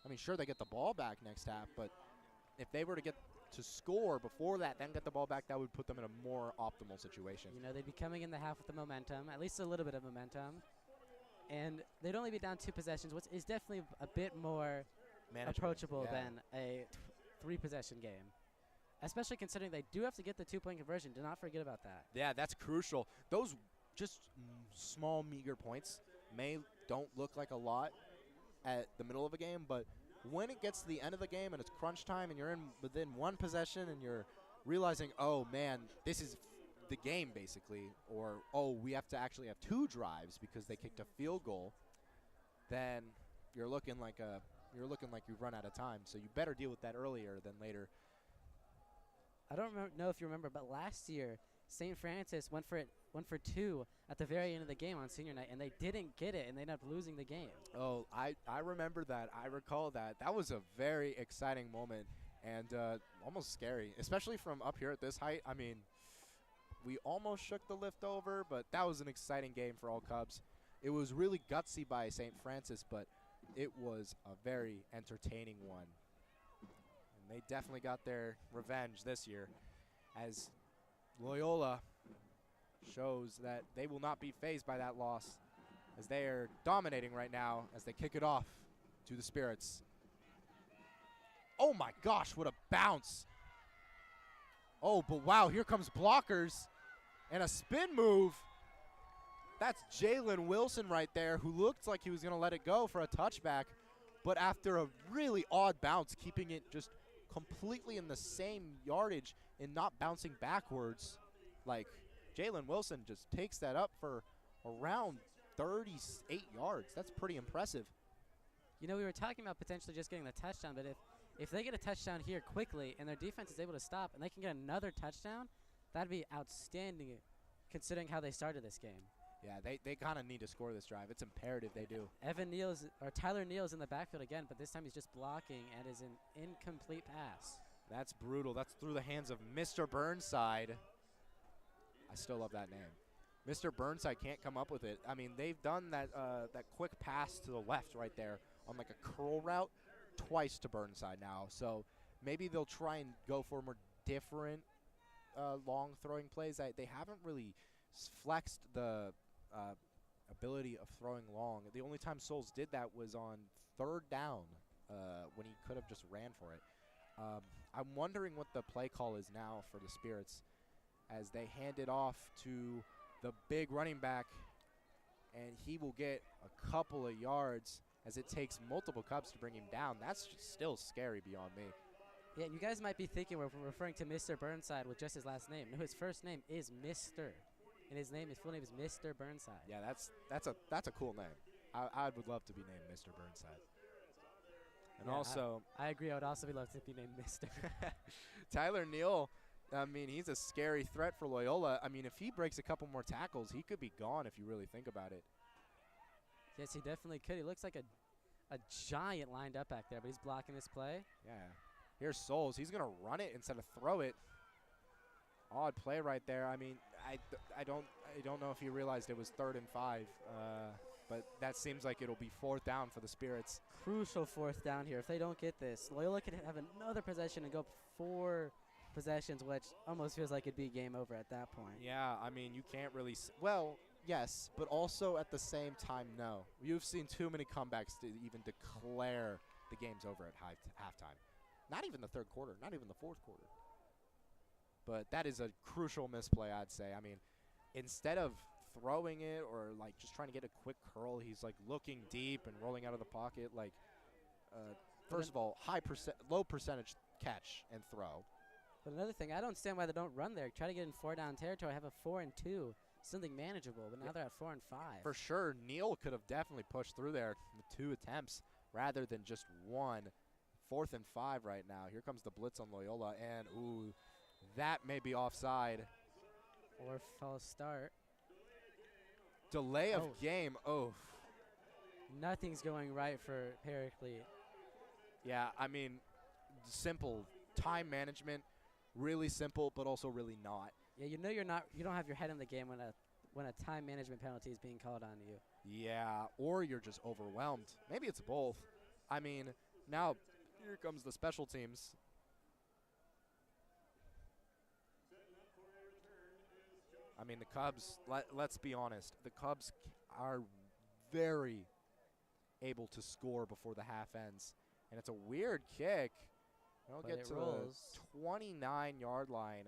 I mean, sure, they get the ball back next half, but if they were to get to score before that, then get the ball back, that would put them in a more optimal situation.
You know, they'd be coming in the half with the momentum, at least a little bit of momentum. And they'd only be down 2 possessions, which is definitely a bit more approachable than a 3-possession game. Especially considering they do have to get the 2-point conversion. Do not forget about that.
Yeah, that's crucial. Those just small, meager points don't look like a lot at the middle of a game, but when it gets to the end of the game and it's crunch time and you're within 1 possession and you're realizing, oh, man, this is the game basically, or, oh, we have to actually have 2 drives because they kicked a field goal, then you're looking like you've run out of time. So you better deal with that earlier than later.
I don't know if you remember, but last year St. Francis went for 2 at the very end of the game on senior night, and they didn't get it, and they ended up losing the game.
Oh, I remember that. I recall that. That was a very exciting moment and almost scary, especially from up here at this height. I mean, we almost shook the lift over, but that was an exciting game for all Cubs. It was really gutsy by St. Francis, but it was a very entertaining one. And they definitely got their revenge this year as Loyola shows that they will not be fazed by that loss as they are dominating right now as they kick it off to the Spirits. Oh my gosh, what a bounce. Oh, but wow, here comes blockers and a spin move. That's Jalen Wilson right there, who looked like he was going to let it go for a touchback, but after a really odd bounce, keeping it just completely in the same yardage and not bouncing backwards, like Jalen Wilson just takes that up for around 38 yards. That's pretty impressive.
You know, we were talking about potentially just getting the touchdown, but if they get a touchdown here quickly and their defense is able to stop and they can get another touchdown, that'd be outstanding considering how they started this game.
Yeah, they kind of need to score this drive. It's imperative they do.
Tyler Neal's in the backfield again, but this time he's just blocking and is an incomplete pass.
That's brutal. That's through the hands of Mr. Burnside. I still love that name. Mr. Burnside can't come up with it. I mean, they've done that quick pass to the left right there on like a curl route twice to Burnside now. So maybe they'll try and go for more different long throwing plays. They haven't really flexed the ability of throwing long. The only time Souls did that was on 3rd down when he could have just ran for it. I'm wondering what the play call is now for the Spirits as they hand it off to the big running back, and he will get a couple of yards as it takes multiple Cubs to bring him down. That's just still scary beyond me.
Yeah, you guys might be thinking we're referring to Mr. Burnside with just his last name. No, his first name is Mr. And his full name is Mr. Burnside.
Yeah, that's a cool name. I would love to be named Mr. Burnside. And
yeah,
also,
I agree. I would also be loved to be named Mr.
Tyler Neal, I mean, he's a scary threat for Loyola. I mean, if he breaks a couple more tackles, he could be gone if you really think about it.
Yes, he definitely could. He looks like a giant lined up back there, but he's blocking this play.
Yeah. Here's Souls. He's going to run it instead of throw it. Odd play right there. I mean, I don't know if he realized it was 3rd and 5, but that seems like it'll be 4th down for the Spirits.
Crucial 4th down here. If they don't get this, Loyola could have another possession and go up 4 possessions, which almost feels like it'd be game over at that point.
Yeah, I mean, you can't really well, yes, but also at the same time, no. You've seen too many comebacks to even declare the game's over at halftime. Not even the 3rd quarter, not even the 4th quarter. But that is a crucial misplay, I'd say. I mean, instead of throwing it or, like, just trying to get a quick curl, he's, like, looking deep and rolling out of the pocket. Like, first of all, low percentage catch and throw.
But another thing, I don't understand why they don't run there. Try to get in 4-down territory, have a 4 and 2, something manageable. But now they're at 4 and 5.
For sure, Neal could have definitely pushed through there with 2 attempts rather than just 1. 4th and 5 right now. Here comes the blitz on Loyola, and ooh, that may be offside.
Or false start.
Delay of game. Oh.
Nothing's going right for Paraclete.
Yeah, I mean, simple time management, really simple, but also really not.
Yeah, you know you don't have your head in the game when a time management penalty is being called on you.
Yeah, or you're just overwhelmed. Maybe it's both. I mean, now here comes the special teams. I mean, the Cubs, let's be honest, the Cubs are very able to score before the half ends. And it's a weird kick. They'll get to the 29-yard line.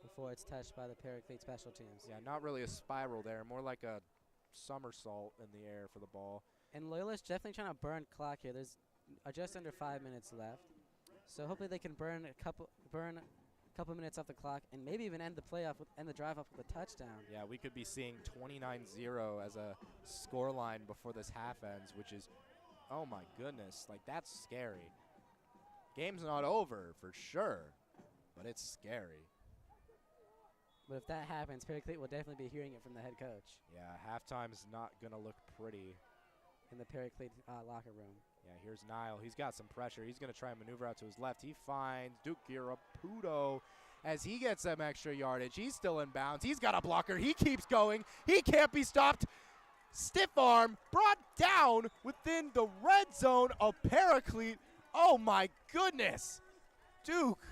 Before it's touched by the Paraclete special teams.
Yeah, not really a spiral there, more like a somersault in the air for the ball.
And Loyola's definitely trying to burn clock here. There's just under 5 minutes left. So hopefully they can burn a couple minutes off the clock and maybe even end the drive off with a touchdown.
Yeah, we could be seeing 29-0 as a score line before this half ends, which is, oh my goodness, like that's scary. Game's not over for sure, but it's scary.
But if that happens, Paraclete will definitely be hearing it from the head coach.
Yeah, halftime's not going to look pretty.
In the Paraclete locker room.
Yeah, here's Niall. He's got some pressure. He's going to try and maneuver out to his left. He finds Duke Giraputo as he gets some extra yardage. He's still in bounds. He's got a blocker. He keeps going. He can't be stopped. Stiff arm brought down within the red zone of Paraclete. Oh, my goodness. Duke.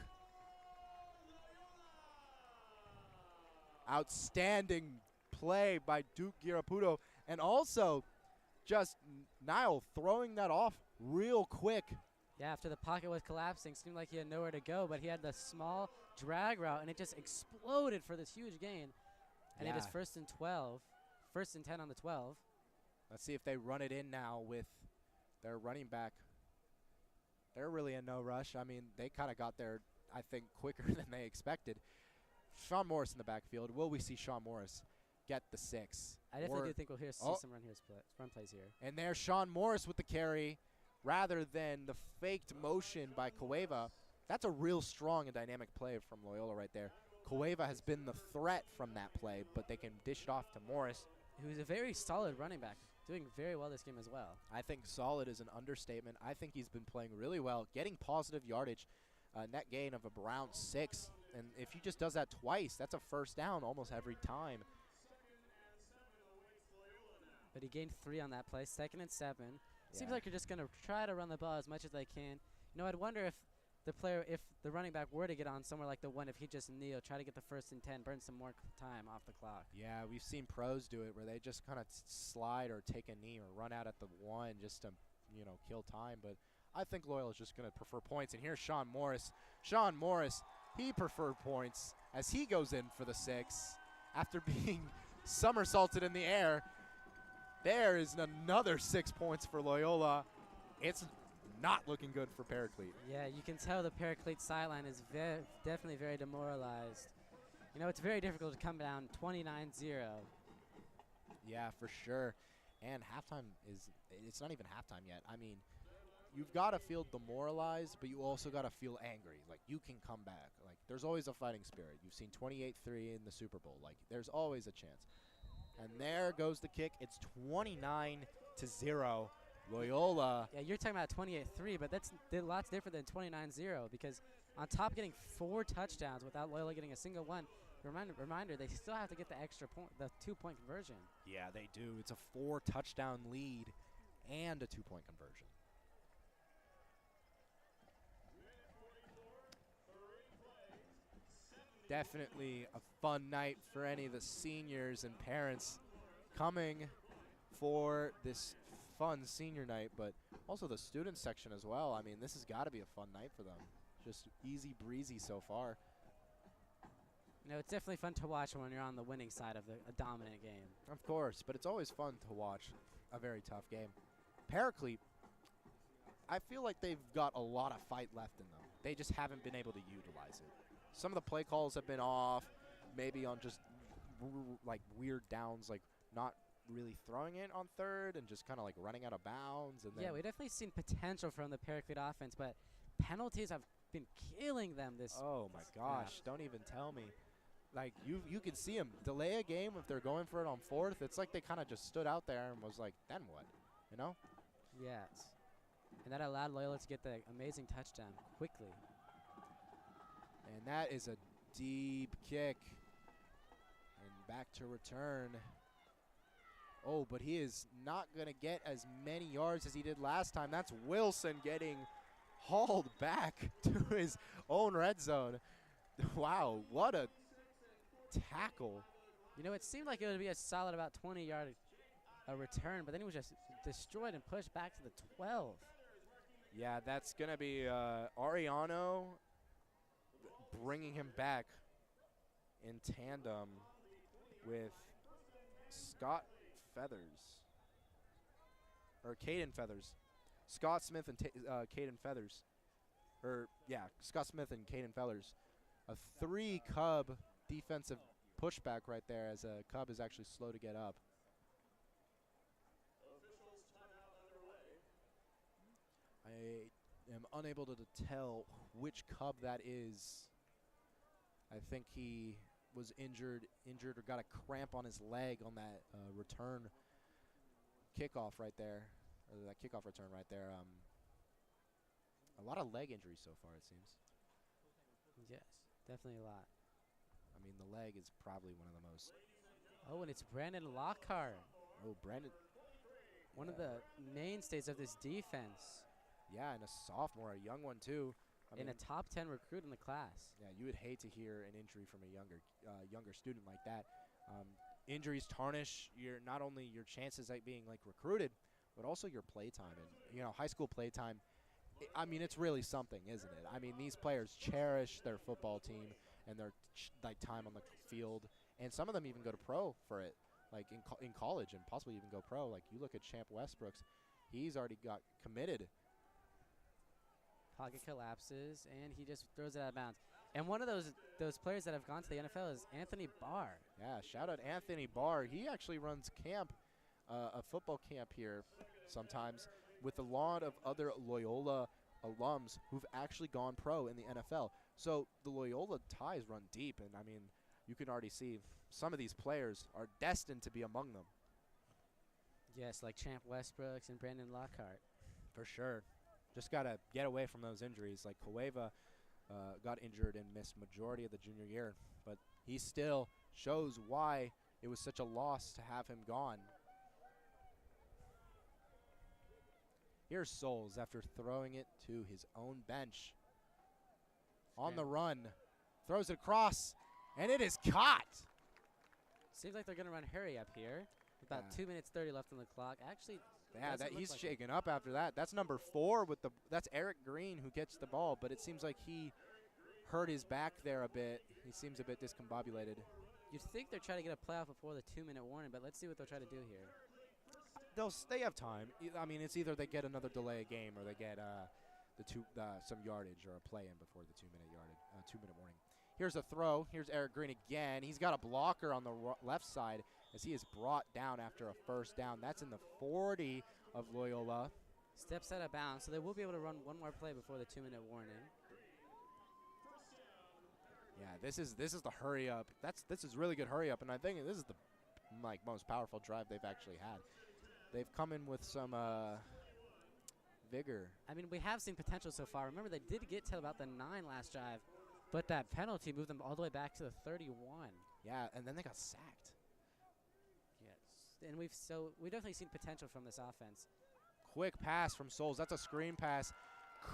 Outstanding play by Duke Giraputo. And also just Niall throwing that off real quick.
Yeah, after the pocket was collapsing, seemed like he had nowhere to go, but he had the small drag route, and it just exploded for this huge gain. And it is 1st and 12. 1st and 10 on the 12.
Let's see if they run it in now with their running back. They're really in no rush. I mean, they kind of got there, I think, quicker than they expected. Sean Morris in the backfield. Will we see Sean Morris get the 6?
I definitely do think we'll see some run plays here.
And there's Sean Morris with the carry rather than the faked motion by Cueva. That's a real strong and dynamic play from Loyola right there. Cueva has been the threat from that play, but they can dish it off to Morris.
Who's a very solid running back, doing very well this game as well.
I think solid is an understatement. I think he's been playing really well, getting positive yardage, net gain of around 6. And if he just does that twice, that's a 1st down almost every time.
But he gained 3 on that play. 2nd and 7.
Yeah.
Seems like you're just going to try to run the ball as much as they can. You know, I'd wonder if the running back were to get on somewhere like the 1, if he just kneel, try to get the 1st and 10, burn some more time off the clock.
Yeah, we've seen pros do it where they just kind of slide or take a knee or run out at the 1 just to, kill time. But I think Loyola's just going to prefer points. And here's Sean Morris. Sean Morris, he preferred points as he goes in for the 6 after being somersaulted in the air. There is another 6 points for Loyola. It's not looking good for Paraclete.
Yeah, you can tell the Paraclete sideline is definitely very demoralized. It's very difficult to come down 29-0.
Yeah, for sure. And halftime it's not even halftime yet. I mean, you've got to feel demoralized, but you also got to feel angry. Like, you can come back. Like, there's always a fighting spirit. You've seen 28-3 in the Super Bowl. Like, there's always a chance. And there goes the kick. It's 29-0. 28-0. Loyola.
Yeah, you're talking about 28-3, but that's lots different than 29-0 because on top of getting 4 touchdowns without Loyola getting a single one, reminder, they still have to get the extra point, the 2-point conversion.
Yeah, they do. It's a 4-touchdown lead and a 2-point conversion. Definitely a fun night for any of the seniors and parents coming for this fun senior night, but also the student section as well. I mean, this has got to be a fun night for them. Just easy breezy so far.
You know, it's definitely fun to watch when you're on the winning side of a dominant game.
Of course, but it's always fun to watch a very tough game. Paraclete, I feel like they've got a lot of fight left in them. They just haven't been able to utilize it. Some of the play calls have been off, maybe on just like weird downs, like not really throwing it on third and just kind of like running out of bounds. And
yeah, we've definitely seen potential from the Paraclete offense, but penalties have been killing them this.
Oh my gosh, don't even tell me. Like you can see them delay a game if they're going for it on fourth. It's like they kind of just stood out there and was like, then what, you know?
Yes, and that allowed Loyola to get the amazing touchdown quickly.
And that is a deep kick. And back to return. Oh, but he is not going to get as many yards as he did last time. That's Wilson getting hauled back to his own red zone. Wow, what a tackle.
You know, it seemed like it would be a solid about 20-yard return, but then he was just destroyed and pushed back to the 12.
Yeah, that's going to be Ariano bringing him back in tandem with Scott Feathers. Or Caden Feathers. Scott Smith and Caden Feathers. Scott Smith and Caden Feathers. A 3-Cub defensive pushback right there as a Cub is actually slow to get up. I am unable to tell which Cub that is. I think he was injured or got a cramp on his leg on that return kickoff right there, or that kickoff return right there. A lot of leg injuries so far, it seems.
Yes, definitely a lot.
I mean, the leg is probably one of the most.
Oh, and it's Brandon Lockhart.
Oh, Brandon.
One of the mainstays of this defense.
Yeah, and a sophomore, a young one too.
And a top 10 recruit in the class.
Yeah, you would hate to hear an injury from a younger student like that. Injuries tarnish not only your chances at being like recruited, but also your play time. And high school play time. I mean, it's really something, isn't it? I mean, these players cherish their football team and their time on the field, and some of them even go to pro for it, like in college, and possibly even go pro. Like you look at Champ Westbrooks, he's already got committed.
Pocket collapses, and he just throws it out of bounds. And one of those players that have gone to the NFL is Anthony Barr.
Yeah, shout out Anthony Barr. He actually runs camp, a football camp here sometimes with a lot of other Loyola alums who've actually gone pro in the NFL. So the Loyola ties run deep, and I mean, you can already see some of these players are destined to be among them.
Yes, like Champ Westbrooks and Brandon Lockhart.
For sure. Just got to get away from those injuries. Like Cueva got injured and missed majority of the junior year, but he still shows why it was such a loss to have him gone. Here's Souls after throwing it to his own bench. On the run, throws it across, and it is caught.
Seems like they're going to run hurry up here. About 2 minutes 30 left on the clock. Actually,
yeah, he's like shaken up after that. That's number 4 that's Eric Green who gets the ball, but it seems like he hurt his back there a bit. He seems a bit discombobulated.
You'd think they're trying to get a playoff before the 2-minute warning, but let's see what they'll try to do here.
They have time. I mean, it's either they get another delay a game or they get some yardage or a play in before the 2-minute warning. Here's a throw. Here's Eric Green again. He's got a blocker on the left side as he is brought down after a first down. That's in the 40 of Loyola.
Steps out of bounds, so they will be able to run one more play before the 2-minute warning.
Yeah, this is the hurry up. This is really good hurry up, and I think this is the most powerful drive they've actually had. they've come in with some vigor.
I mean, we have seen potential so far. Remember, they did get to about the 9 last drive, but that penalty moved them all the way back to the 31.
Yeah, and then they got sacked.
Yes, and we've definitely seen potential from this offense.
Quick pass from Souls. That's a screen pass.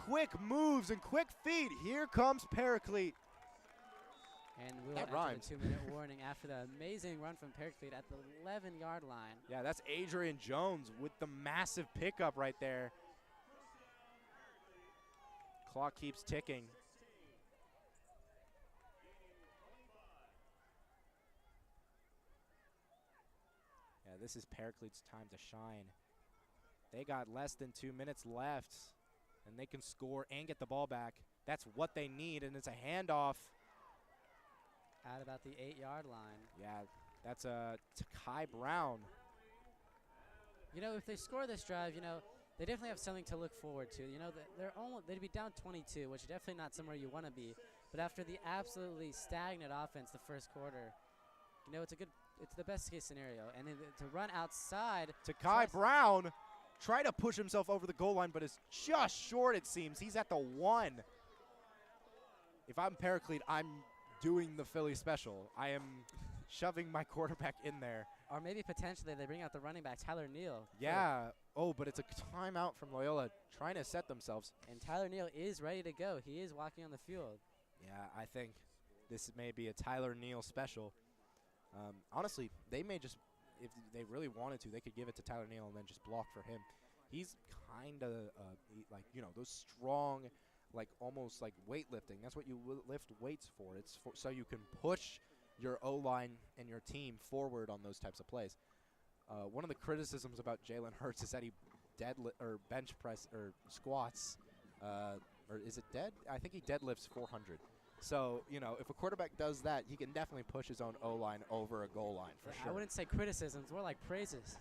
Quick moves and quick feet. Here comes Paraclete.
And we'll
That
enter
rhymes.
the 2-minute warning after the amazing run from Paraclete at the 11-yard line.
Yeah, that's Adrian Jones with the massive pickup right there. Clock keeps ticking. Yeah, this is Paraclete's time to shine. They got less than 2 minutes left, and they can score and get the ball back. That's what they need, and it's a handoff.
At about the 8-yard line.
Yeah, that's Takai Brown.
You know, if they score this drive, you know, they definitely have something to look forward to. You know, they'd be down 22, which is definitely not somewhere you want to be. But after the absolutely stagnant offense the first quarter, you know, it's the best case scenario. And then to run outside.
Takai Brown trying to push himself over the goal line, but it's just short, it seems. He's at the 1. If I'm Paraclete, I'm doing the Philly special. I am shoving my quarterback in there.
Or maybe potentially they bring out the running back, Tyler Neal.
Yeah. Oh, but it's a timeout from Loyola trying to set themselves.
And Tyler Neal is ready to go. He is walking on the field.
Yeah, I think this may be a Tyler Neal special. Honestly, they may just, if they really wanted to, they could give it to Tyler Neal and then just block for him. He's kind of like, you know, those strong, like almost like weightlifting. That's what you lift weights for. It's so you can push your O-line and your team forward on those types of plays. One of the criticisms about Jalen Hurts is that he bench press or squats, or is it dead? I think he deadlifts 400. So, you know, if a quarterback does that, he can definitely push his own O-line over a goal line for sure.
I wouldn't say criticisms, more like praises.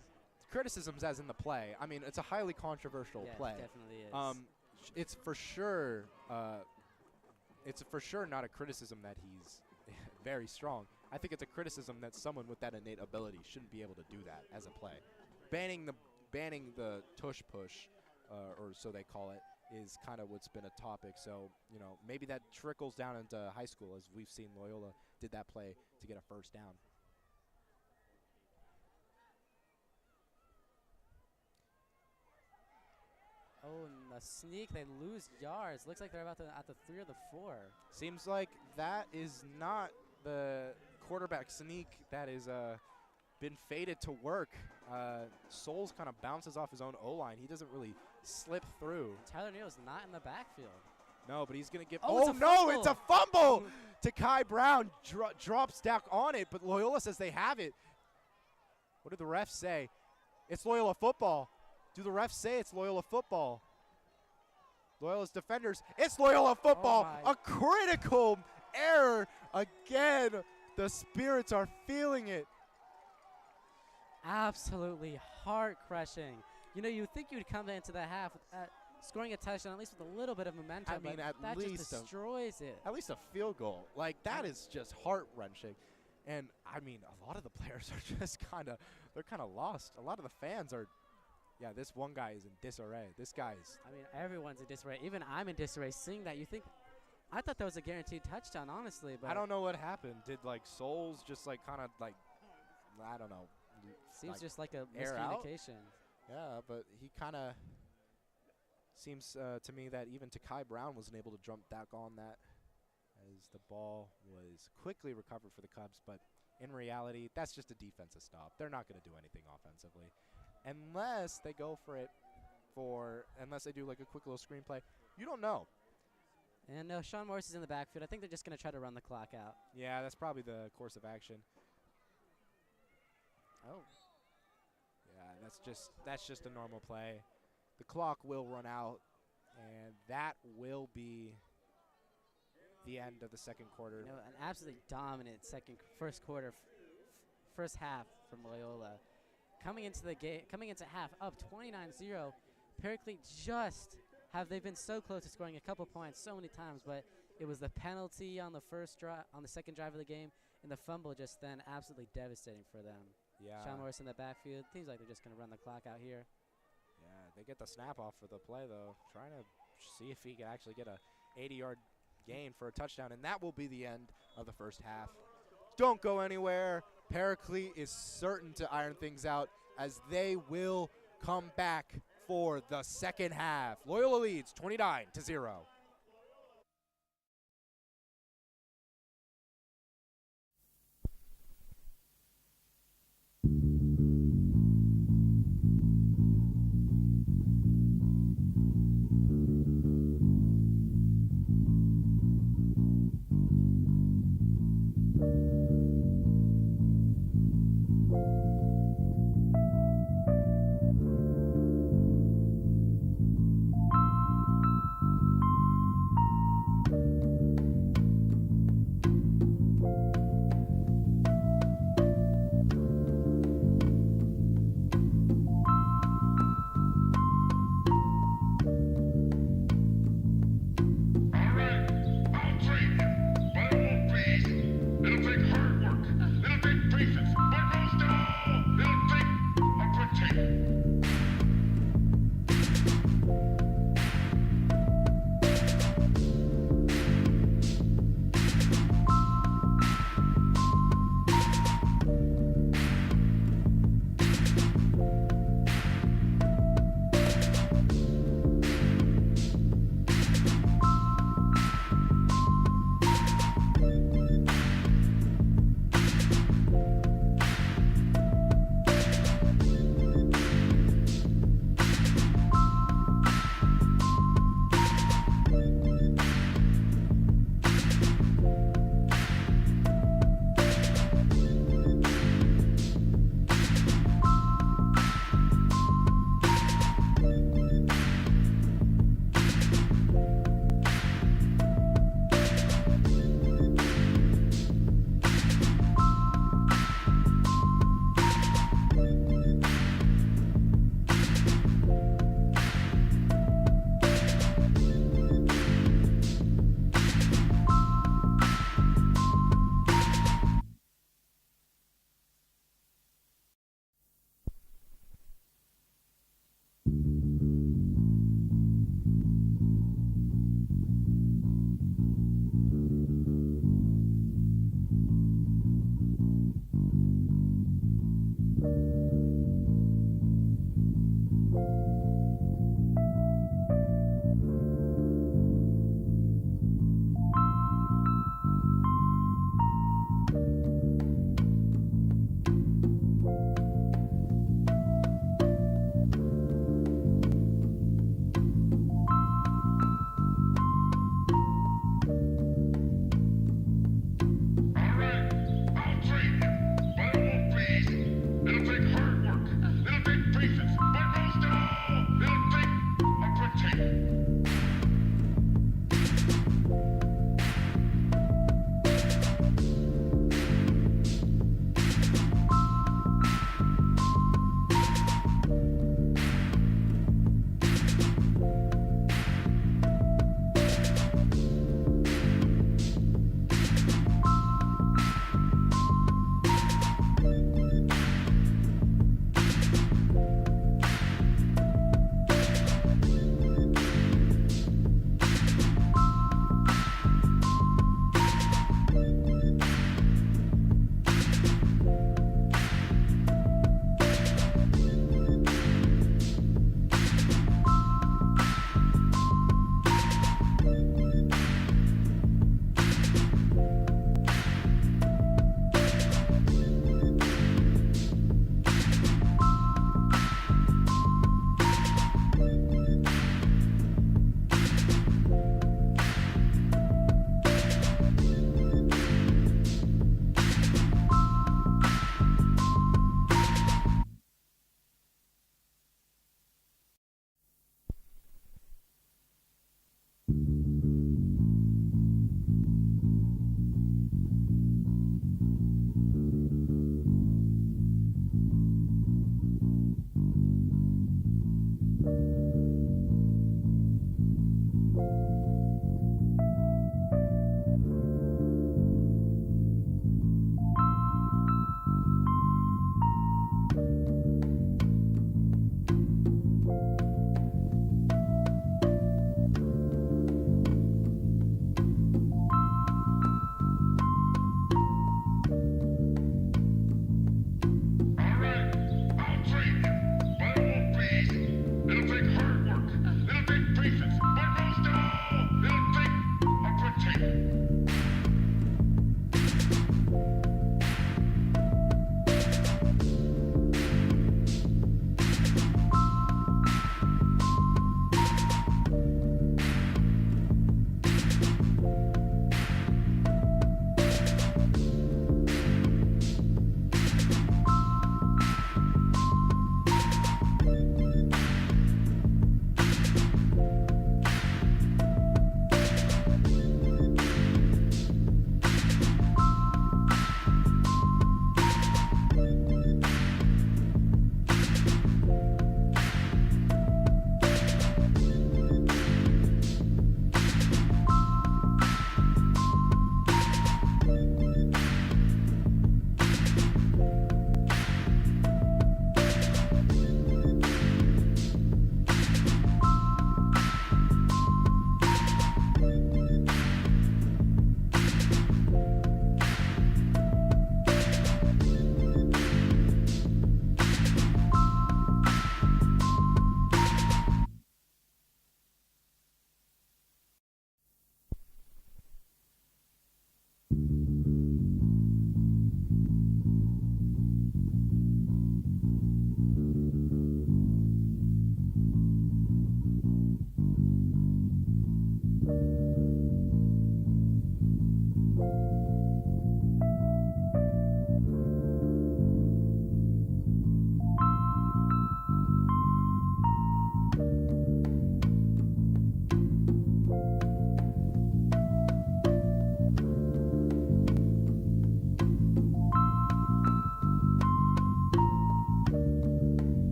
Criticisms as in the play. I mean, it's a highly controversial play.
It definitely is.
It's for sure not a criticism that he's very strong. I think it's a criticism that someone with that innate ability shouldn't be able to do that as a play. Banning the tush push, or so they call it, is kind of what's been a topic. So, you know, maybe that trickles down into high school, as we've seen Loyola did that play to get a first down.
Oh, and the sneak, they lose yards. Looks like they're about to at the 3 or the 4.
Seems like that is not the quarterback sneak that is been fated to work. Souls kind of bounces off his own O-line. He doesn't really slip through.
Tyler Neal's not in the backfield.
No, but he's going to give.
Oh,
no, it's a fumble. Takai Brown drops down on it, but Loyola says they have it. What did the refs say? It's Loyola football. Do the refs say it's Loyola football? Loyola's defenders. It's Loyola football.
Oh
a critical error again. The Spirits are feeling it.
Absolutely heart-crushing. You know, you would think you'd come into the half scoring a touchdown, at least with a little bit of momentum.
I mean,
but
at
that
least
just destroys it.
At least a field goal. Like, that is just heart-wrenching. And, I mean, a lot of the players are just they're kind of lost. A lot of the fans are, yeah, this one guy is in disarray. This guy's.
I mean, everyone's in disarray. Even I'm in disarray. Seeing that, you think, I thought that was a guaranteed touchdown, honestly. But
I don't know what happened. Did, like, Souls just, like, kind of, like, I don't know.
Seems
like
just like a
air out?
miscommunication.
Yeah, but he kind of seems to me that even Takai Brown wasn't able to jump back on that, as the ball was quickly recovered for the Cubs. But in reality, that's just a defensive stop. They're not going to do anything offensively unless they go for it unless they do like a quick little screenplay. You don't know.
And no, Sean Morris is in the backfield. I think they're just going to try to run the clock out.
Yeah, that's probably the course of action.
Oh.
Yeah, that's just a normal play. The clock will run out, and that will be the end of the second quarter.
You know, an absolutely dominant first quarter, first half from Loyola. Coming into the game, coming into half up 29-0. Paraclete they've been so close to scoring a couple points so many times, but it was the penalty on the second drive of the game, and the fumble just then absolutely devastating for them.
Yeah.
Sean Morris in the backfield. Seems like they're just going to run the clock out here.
Yeah, they get the snap off for the play, though. Trying to see if he can actually get a 80-yard gain for a touchdown, and that will be the end of the first half. Don't go anywhere. Paraclete is certain to iron things out as they will come back for the second half. Loyola leads 29-0.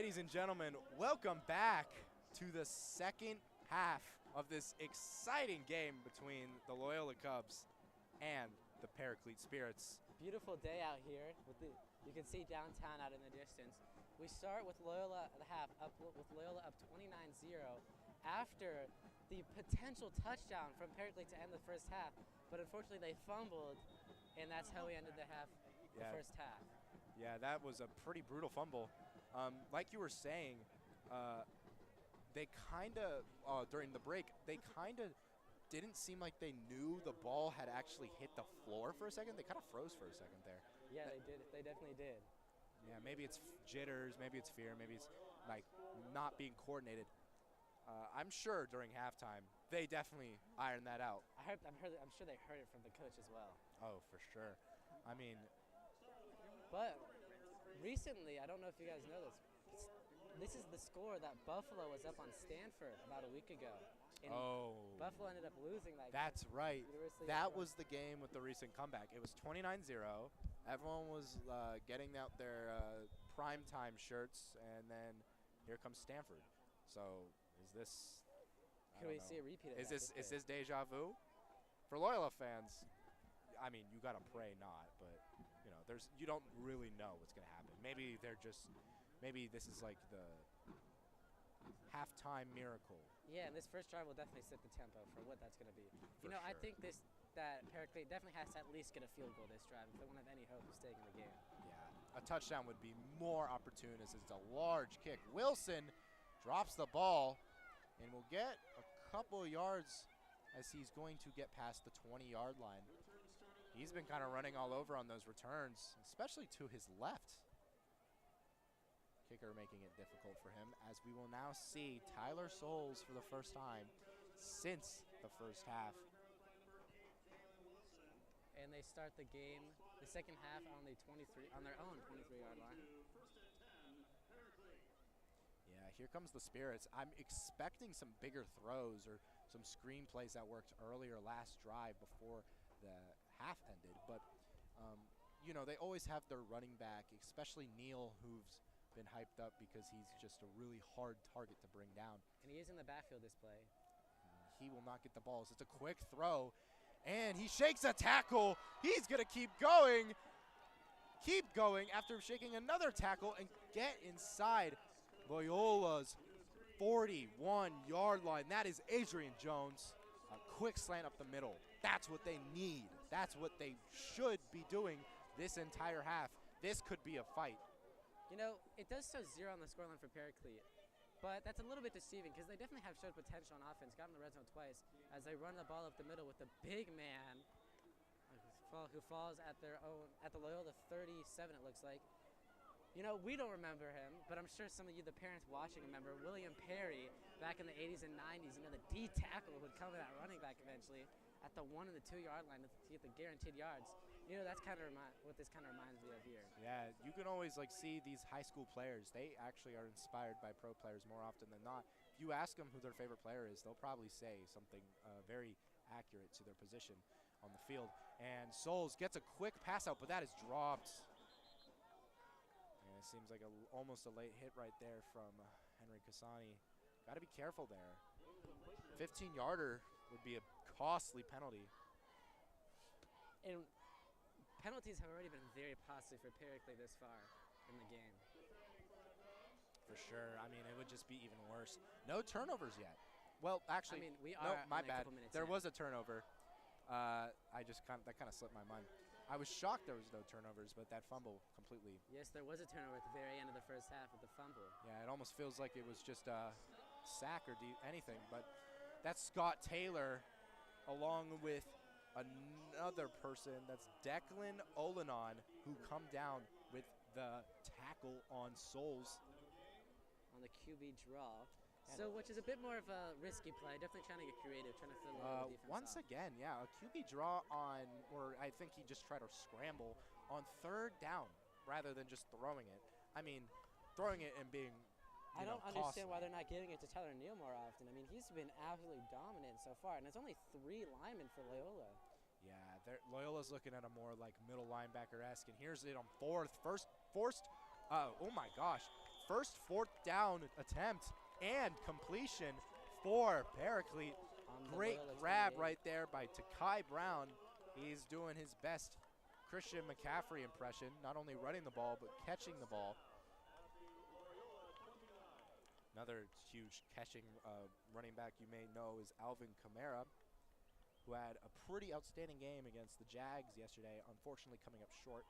Ladies and gentlemen, welcome back to the second half of this exciting game between the Loyola Cubs and the Paraclete Spirits.
Beautiful day out here. You can see downtown out in the distance. We start with Loyola at the half, with Loyola up 29-0 after the potential touchdown from Paraclete to end the first half, but unfortunately they fumbled, and that's how we ended the first half.
Yeah, that was a pretty brutal fumble. Like you were saying, they kind of, during the break, they kind of didn't seem like they knew the ball had actually hit the floor for a second. They kind of froze for a second there.
Yeah, they did. They definitely did.
Yeah, maybe it's jitters, maybe it's fear, maybe it's like not being coordinated. I'm sure during halftime they definitely ironed that out.
I'm sure they heard it from the coach as well.
Oh, for sure. I mean,
but recently, I don't know if you guys know this. This is the score that Buffalo was up on Stanford about a week ago. And Buffalo ended up losing that game.
That's right. That was the game with the recent comeback. It was 29-0. Everyone was getting out their primetime shirts, and then here comes Stanford. So is this?
Can we see a repeat of that?
Is this deja vu? For Loyola fans, I mean, you gotta pray not, but you know, you don't really know what's gonna happen. Maybe maybe this is like the halftime miracle.
Yeah, and this first drive will definitely set the tempo for what that's going to be. I think that Paraclete definitely has to at least get a field goal this drive if they want to have any hope of staying in the game.
Yeah, a touchdown would be more opportune as it's a large kick. Wilson drops the ball and will get a couple of yards as he's going to get past the 20-yard line. He's been kind of running all over on those returns, especially to his left. Kicker making it difficult for him, as we will now see Tyler Souls for the first time since the first half.
And they start the game, the second half, on their own 23-yard line.
Yeah, here comes the Spirits. I'm expecting some bigger throws or some screen plays that worked earlier last drive before the half ended, but you know, they always have their running back, especially Neal, who's been hyped up because he's just a really hard target to bring down.
And he is in the backfield this play.
He will not get the balls. It's a quick throw, and he shakes a tackle. He's going to keep going after shaking another tackle and get inside Loyola's 41-yard line. That is Adrian Jones. A quick slant up the middle. That's what they need. That's what they should be doing this entire half. This could be a fight.
You know, it does show 0 on the scoreline for Paraclete, but that's a little bit deceiving because they definitely have showed potential on offense. Got in the red zone twice as they run the ball up the middle with the big man who falls at the Loyola 37, it looks like. You know, we don't remember him, but I'm sure some of you, the parents watching, remember William Perry back in the 80s and 90s. You know, the D tackle would come in at running back eventually at the 1 and the 2 yard line to get the guaranteed yards. You know, that's kind of what this kind of reminds me of here.
Yeah, you can always see these high school players. They actually are inspired by pro players more often than not. If you ask them who their favorite player is, they'll probably say something very accurate to their position on the field. And Souls gets a quick pass out, but that is dropped. And it seems like almost a late hit right there from Henry Kasani. Got to be careful there. 15-yarder would be a costly penalty.
And penalties have already been very positive for Paraclete this far in the game.
For sure. I mean, it would just be even worse. No turnovers yet. Well, actually,
I mean, we are.
No, my bad. There
in.
was a turnover. That kind of slipped my mind. I was shocked there was no turnovers, but that fumble completely.
Yes, there was a turnover at the very end of the first half with the fumble.
Yeah, it almost feels like it was just a sack or anything, but that's Scott Taylor along with another person. That's Declan Olanon, who come down with the tackle on Souls.
On the QB draw. So, which is a bit more of a risky play. Definitely trying to get creative, trying to fill in the defense
once
off.
again, yeah, a QB draw on, or I think he just tried to scramble on 3rd down rather than just throwing it. I mean, throwing it and being
I don't
costly.
understand why they're not giving it to Tyler Neal more often. I mean, he's been absolutely dominant so far, and it's only 3 linemen for Loyola.
Yeah, Loyola's looking at a more like middle linebacker-esque, and here's it on forced first fourth down attempt and completion for Paraclete. Great grab right there by Takai Brown. He's doing his best Christian McCaffrey impression, not only running the ball, but catching the ball. Another huge catching running back you may know is Alvin Kamara, who had a pretty outstanding game against the Jags yesterday, unfortunately coming up short.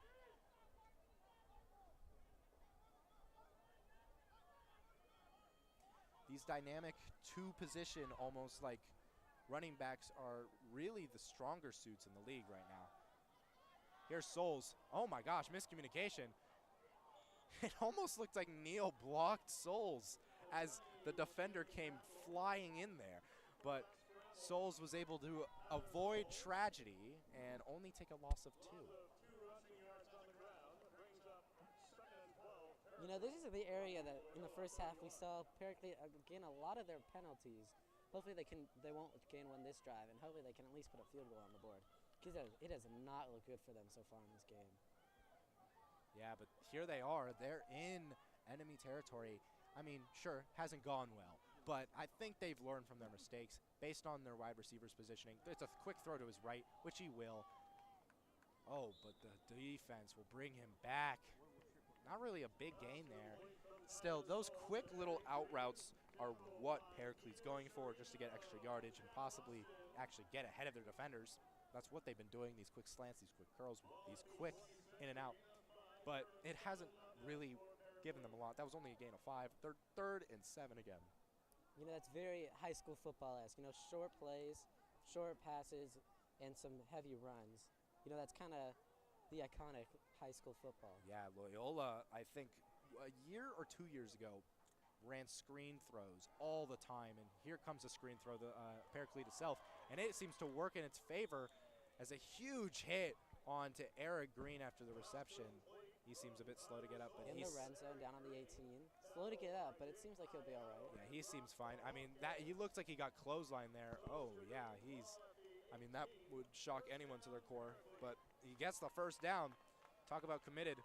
These dynamic two-position, almost like running backs, are really the stronger suits in the league right now. Here's Souls. Oh my gosh, miscommunication. It almost looked like Neal blocked Souls as the defender came flying in there. But Souls was able to avoid tragedy and only take a loss of 2.
You know, this is the area that in the first half we saw Paraclete gain a lot of their penalties. Hopefully they won't gain one this drive, and hopefully they can at least put a field goal on the board. Because it has not looked good for them so far in this game.
Yeah, but here they are. They're in enemy territory. I mean, sure, hasn't gone well, but I think they've learned from their mistakes based on their wide receivers positioning. It's a quick throw to his right, which he will. Oh, but the defense will bring him back. Not really a big gain there. Still, those quick little out routes are what Paraclete's going for, just to get extra yardage and possibly actually get ahead of their defenders. That's what they've been doing, these quick slants, these quick curls, these quick in and out. But it hasn't really given them a lot. That was only a gain of 5. They're 3rd and 7 again.
You know, that's very high school football-esque. You know, short plays, short passes, and some heavy runs. You know, that's kind of the iconic high school football.
Yeah, Loyola, I think a year or 2 years ago, ran screen throws all the time. And here comes a screen throw, the Paraclete itself. And it seems to work in its favor as a huge hit onto Eric Green after the reception. He seems a bit slow to get up, but
in the red zone down on the 18. Slow to get up, but it seems like he'll be all right.
Yeah, he seems fine. I mean, he looks like he got clothesline there. Oh, yeah, I mean, that would shock anyone to their core, but he gets the first down. Talk about committed.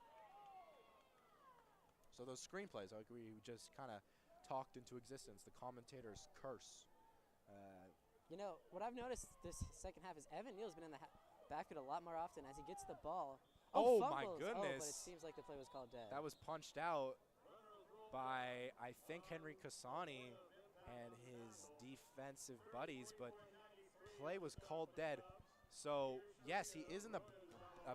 So those screenplays, I agree, we just kind of talked into existence. The commentator's curse.
You know, what I've noticed this second half is Evan Neal's been in the backfield a lot more often as he gets the ball.
Oh,
fumbles.
my goodness.
Oh, but it seems like the play was called dead.
That was punched out by, I think, Henry Kasani and his defensive buddies, but play was called dead. So, yes, he is in the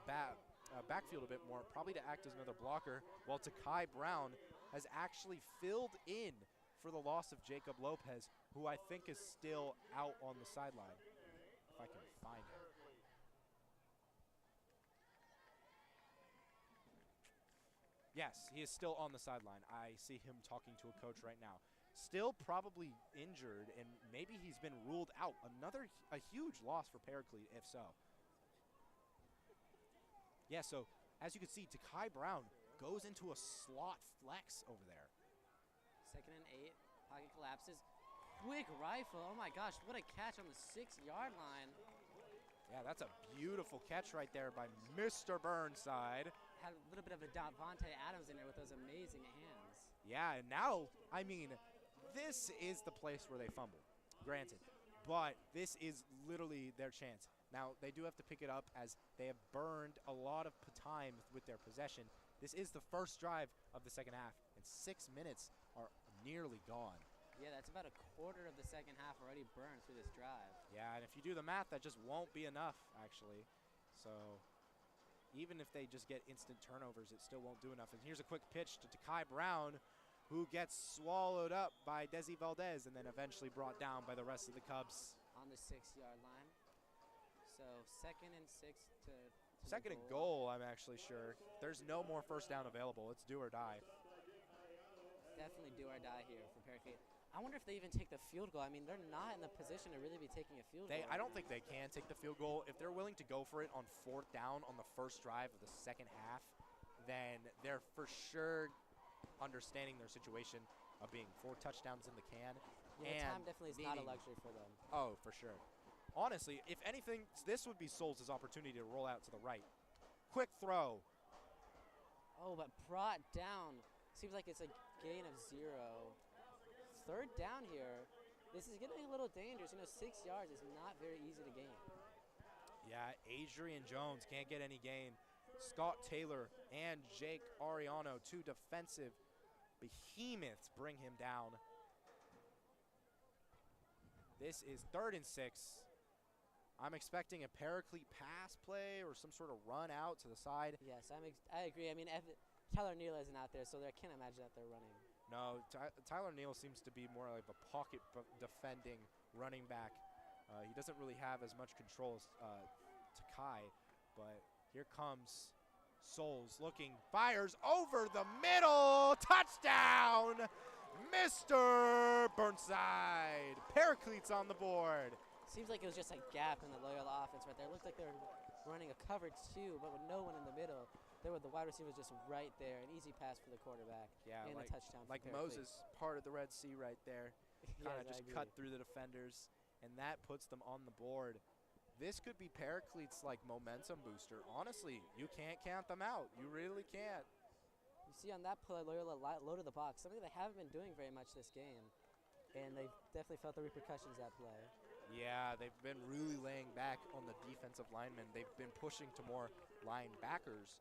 backfield a bit more, probably to act as another blocker, while Takai Brown has actually filled in for the loss of Jacob Lopez, who I think is still out on the sideline, if I can find him. Yes, he is still on the sideline. I see him talking to a coach right now. Still probably injured, and maybe he's been ruled out. A huge loss for Paraclete, if so. Yeah, so as you can see, Takai Brown goes into a slot flex over there.
2nd and 8, pocket collapses. Quick rifle, oh my gosh, what a catch on the 6-yard line.
Yeah, that's a beautiful catch right there by Mr. Burnside.
Had a little bit of a Davante Adams in there with those amazing hands.
Yeah, and now, I mean, this is the place where they fumble, granted. But this is literally their chance. Now, they do have to pick it up as they have burned a lot of time with their possession. This is the first drive of the second half, and 6 minutes are nearly gone.
Yeah, that's about a quarter of the second half already burned through this drive.
Yeah, and if you do the math, that just won't be enough, actually. So even if they just get instant turnovers, it still won't do enough. And here's a quick pitch to Takai Brown, who gets swallowed up by Desi Valdez and then eventually brought down by the rest of the Cubs.
On the 6-yard line. So 2nd and 6 to
2nd and goal, I'm actually sure. There's no more first down available. It's do or die.
Definitely do or die here for Paraclete. I wonder if they even take the field goal. I mean, they're not in the position to really be taking a field goal.
I don't think they can take the field goal. If they're willing to go for it on 4th down on the first drive of the second half, then they're for sure understanding their situation of being 4 touchdowns in the can.
Yeah, time definitely is not a luxury for them.
Oh, for sure. Honestly, if anything, this would be Souls' opportunity to roll out to the right. Quick throw.
Oh, but brought down. Seems like it's like gain of 0. Third down here. This is getting a little dangerous. 6 yards is not very easy to gain.
Yeah, Adrian Jones can't get any gain. Scott Taylor and Jake Ariano, two defensive behemoths, bring him down. This is 3rd and 6. I'm expecting a Paraclete pass play or some sort of run out to the side.
Yes, I agree. I mean, Tyler Neal isn't out there, so I can't imagine that they're running.
No, Tyler Neal seems to be more like a pocket defending running back. He doesn't really have as much control as Takai, but here comes Souls looking, fires over the middle, touchdown, Mr. Burnside. Paraclete's on the board.
Seems like it was just a gap in the Loyola offense right there. It looked like they were running a coverage 2, but with no one in the middle. There were the wide receivers just right there, an easy pass for the quarterback,
yeah,
and
like,
a touchdown for
like
Paraclete.
Moses parted the Red Sea right there. Kind of
Yes,
just cut through the defenders, and that puts them on the board. This could be Paraclete's like momentum booster. Honestly, you can't count them out. You really can't.
You see on that play, Loyola loaded the box, something they haven't been doing very much this game, and they've definitely felt the repercussions of that play.
Yeah, they've been really laying back on the defensive linemen. They've been pushing to more linebackers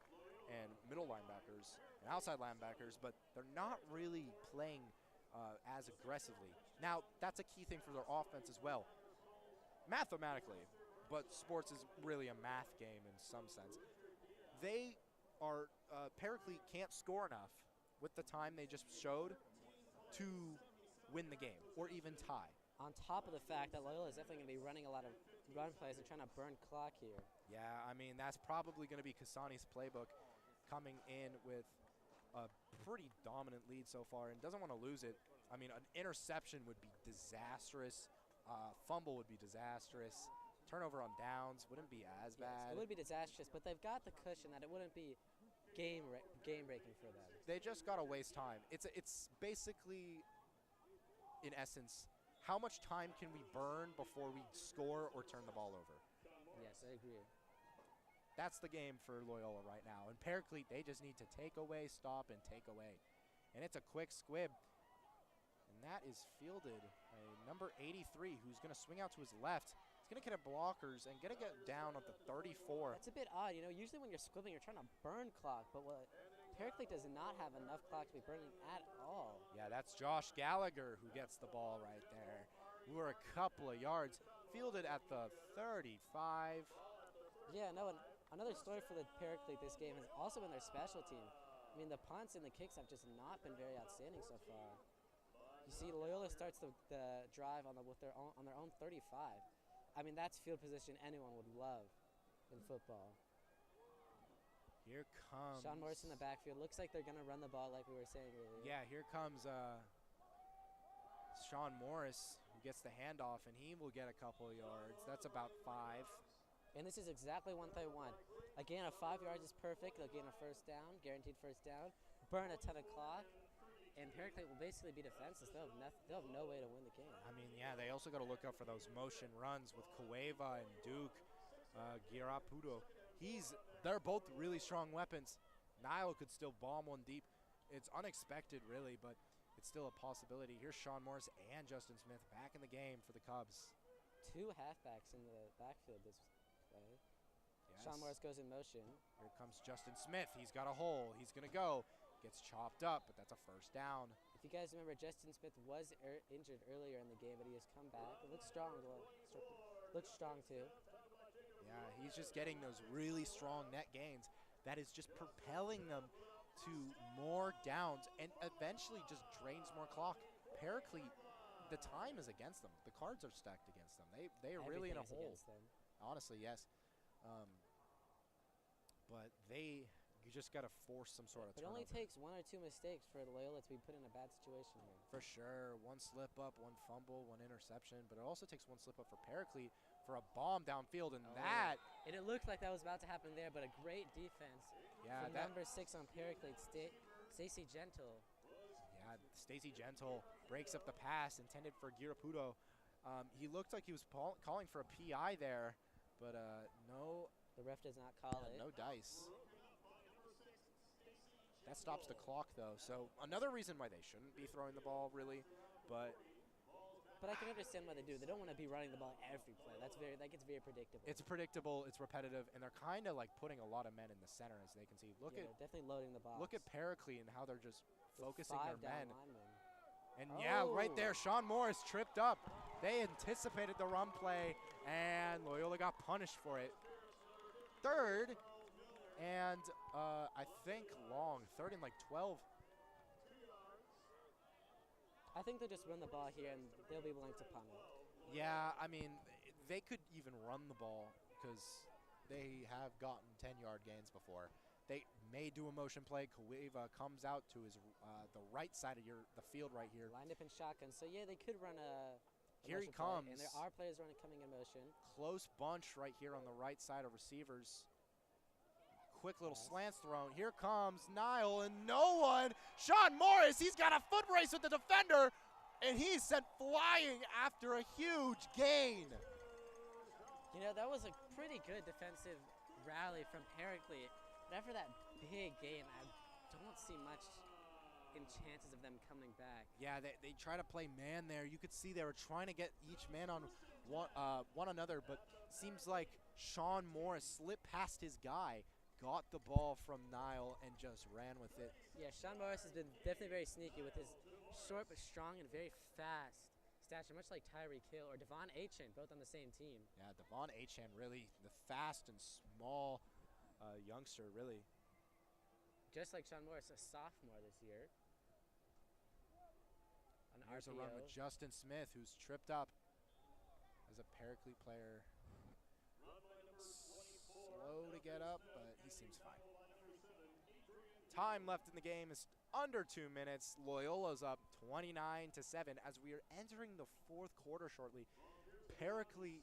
and middle linebackers and outside linebackers, but they're not really playing as aggressively. Now, that's a key thing for their offense as well, mathematically, but sports is really a math game in some sense. They are, Paraclete can't score enough with the time they just showed to win the game or even tie.
On top of the fact that Loyola is definitely going to be running a lot of run plays and trying to burn clock here.
Yeah, I mean, that's probably going to be Kasani's playbook, coming in with a pretty dominant lead so far and doesn't want to lose it. I mean, an interception would be disastrous. Fumble would be disastrous. Turnover on downs wouldn't be as bad.
It would be disastrous, but they've got the cushion that it wouldn't be game-breaking for them.
They just got to waste time. It's basically, in essence, how much time can we burn before we score or turn the ball over?
Yes, I agree.
That's the game for Loyola right now. And Paraclete, they just need to take away, stop, and take away. And it's a quick squib. And that is fielded by number 83, who's going to swing out to his left. He's going to get at blockers and going to get down at the 34.
That's a bit odd. Usually when you're squibbling, you're trying to burn clock, but what Paraclete does not have enough clock to be burning at all.
Yeah, that's Josh Gallagher who gets the ball right there. We were a couple of yards. Fielded at the 35.
Yeah, no, and another story for the Paraclete this game has also been their special team. I mean, the punts and the kicks have just not been very outstanding so far. You see, Loyola starts the drive on their own 35. I mean, that's field position anyone would love in football.
Here comes
Sean Morris in the backfield. Looks like they're going to run the ball like we were saying earlier.
Yeah, here comes Sean Morris, who gets the handoff, and he will get a couple of yards. That's about 5.
And this is exactly what they want. Again, a 5 yards is perfect. They'll gain a first down, guaranteed first down, burn a ton of clock, and Paraclete will basically be defenseless. They'll have no way to win the game.
I mean, yeah, they also got to look out for those motion runs with Cueva and Duke, Girapudo. They're both really strong weapons. Nile could still bomb one deep. It's unexpected, really, but it's still a possibility. Here's Sean Morris and Justin Smith back in the game for the Cubs.
2 halfbacks in the backfield this play.
Yes.
Sean Morris goes in motion.
Here comes Justin Smith. He's got a hole. He's going to go. Gets chopped up, but that's a first down.
If you guys remember, Justin Smith was injured earlier in the game, but he has come back. It looks strong. Looks strong, too.
Yeah, he's just getting those really strong net gains. That is just propelling them to more downs and eventually just drains more clock. Paraclete, the time is against them. The cards are stacked against them. They are really in a hole. Honestly, yes. But you just got to force some sort of turnover.
It only takes 1 or 2 mistakes for Loyola to be put in a bad situation here.
For sure. 1 slip up, 1 fumble, 1 interception. But it also takes 1 slip up for Paraclete for a bomb downfield. And
And it looked like that was about to happen there, but a great defense.
Yeah,
from number 6 on Paraclete, Stacy Gentle.
Yeah, Stacy Gentle breaks up the pass intended for Girapudo. He looked like he was calling for a PI there, but no.
The ref does not call it.
No dice. That stops the clock, though. So another reason why they shouldn't be throwing the ball, really. But
I can understand why they do. They don't want to be running the ball every play. That gets very predictable.
it's predictable, it's repetitive, and they're kind of like putting a lot of men in the center, as they can see.
They're definitely loading the box.
Look at Paraclete and how they're just focusing their men.
Linemen.
And yeah, right there, Sean Morris tripped up. They anticipated the run play, and Loyola got punished for it. Third, and I think long, third and like 12.
I think they'll just run the ball here, and they'll be willing to punt it.
Yeah, I mean, they could even run the ball because they have gotten 10-yard gains before. They may do a motion play. Cueva comes out to his the right side of the field right here.
Lined up in shotgun. So, yeah, they could run a
here he
play,
comes.
and there are players coming in motion.
Close bunch right here on the right side of receivers. Quick little slants thrown. Here comes Niall, and no one. Sean Morris, he's got a foot race with the defender, and he's sent flying after a huge gain.
You know, that was a pretty good defensive rally from Paraclete. But after that big gain, I don't see much in chances of them coming back.
Yeah, they try to play man there. You could see they were trying to get each man on one another, but seems like Sean Morris slipped past his guy, got the ball from Niall, and just ran with it.
Yeah, Sean Morris has been definitely very sneaky with his short but strong and very fast stature, much like Tyreek Hill or Devon Achane, both on the same team.
Yeah, Devon Achane, really the fast and small youngster, really.
Just like Sean Morris, a sophomore this year.
Here's a run with Justin Smith, who's tripped up as a Paraclete player. Slow to get up, but he seems fine. Time left in the game is under 2 minutes. Loyola's up 29-7 as we are entering the fourth quarter shortly. Paraclete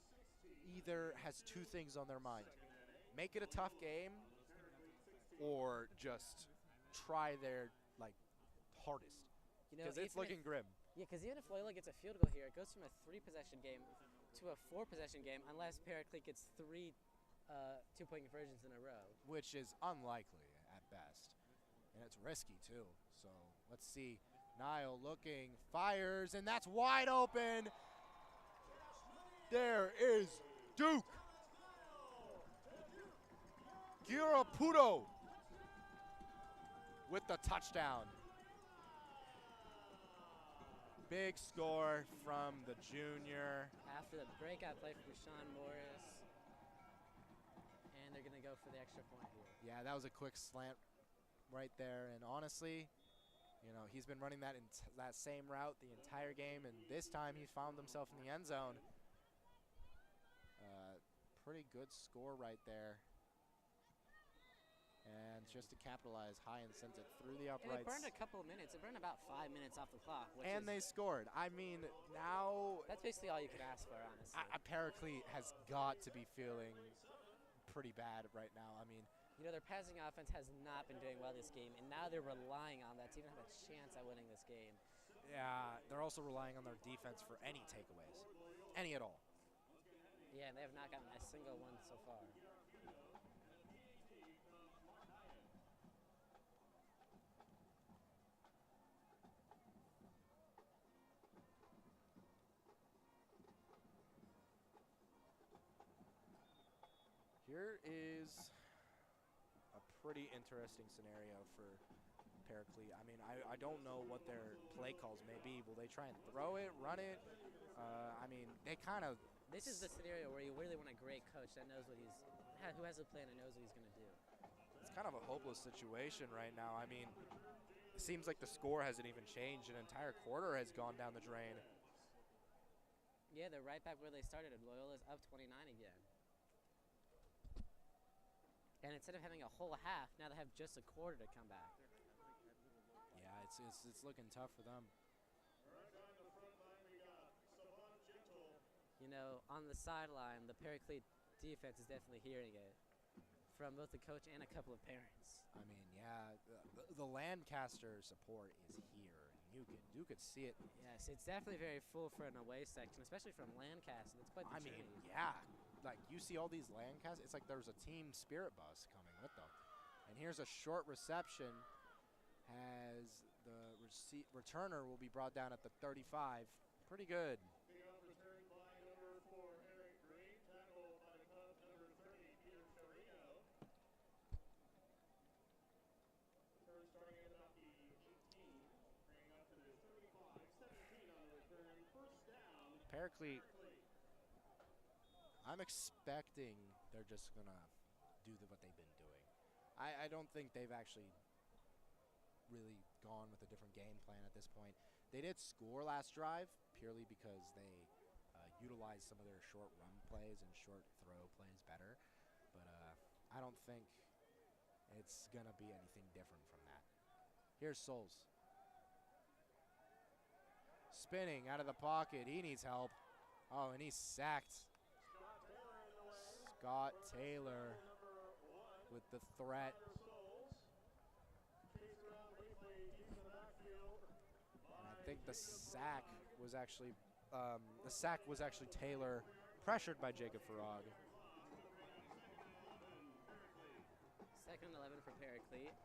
either has two things on their mind: make it a tough game, or just try their hardest. Because it's looking grim.
Yeah, because even if Loyola gets a field goal here, it goes from a 3-possession game to a 4-possession game unless Paraclete gets 3 two-point conversions in a row.
Which is unlikely at best. And it's risky, too. So let's see. Niall looking, fires, and that's wide open. There is Duke. Giraputo with the touchdown. Big score from the junior.
After the breakout play from Sean Morris. And they're going to go for the extra point here.
Yeah, that was a quick slant right there. And honestly, you know, he's been running that that same route the entire game. And this time he found himself in the end zone. Pretty good score right there. And just to capitalize, high and sent it through the uprights.
And it burned a couple of minutes. It burned about 5 minutes off the clock.
And they scored. I mean, now...
That's basically all you could ask for, honestly.
Paraclete has got to be feeling pretty bad right now. I mean...
You know, their passing offense has not been doing well this game, and now they're relying on that to even have a chance at winning this game.
Yeah, they're also relying on their defense for any takeaways. Any at all.
Yeah, and they have not gotten a single one so far.
Here is a pretty interesting scenario for Paraclete. I mean, I don't know what their play calls may be. Will they try and throw it, run it? I mean, they kind of...
This is the scenario where you really want a great coach that knows what who has a plan and knows what he's going to do.
It's kind of a hopeless situation right now. I mean, it seems like the score hasn't even changed. An entire quarter has gone down the drain.
Yeah, they're right back where they started. Loyola's up 29 again. And instead of having a whole half, now they have just a quarter to come back.
Yeah, it's looking tough for them.
You know, on the sideline, the Paraclete defense is definitely hearing it from both the coach and a couple of parents.
I mean, yeah, the Lancaster support is here. You could see it.
Yes, it's definitely very full for an away section, especially from Lancaster. It's quite the journey.
I mean, yeah. Like, you see all these Lancaster, it's like there's a team spirit bus coming with them. And here's a short reception. As the returner will be brought down at the 35. Pretty good. Paraclete, I'm expecting they're just going to do what they've been doing. I don't think they've actually really gone with a different game plan at this point. They did score last drive purely because they utilized some of their short run plays and short throw plays better. But I don't think it's going to be anything different from that. Here's Souls. Spinning out of the pocket. He needs help. Oh, and he's sacked. Scott Taylor with the threat. And I think the sack was actually Taylor, pressured by Jacob Farag.
2nd and 11 for Paraclete.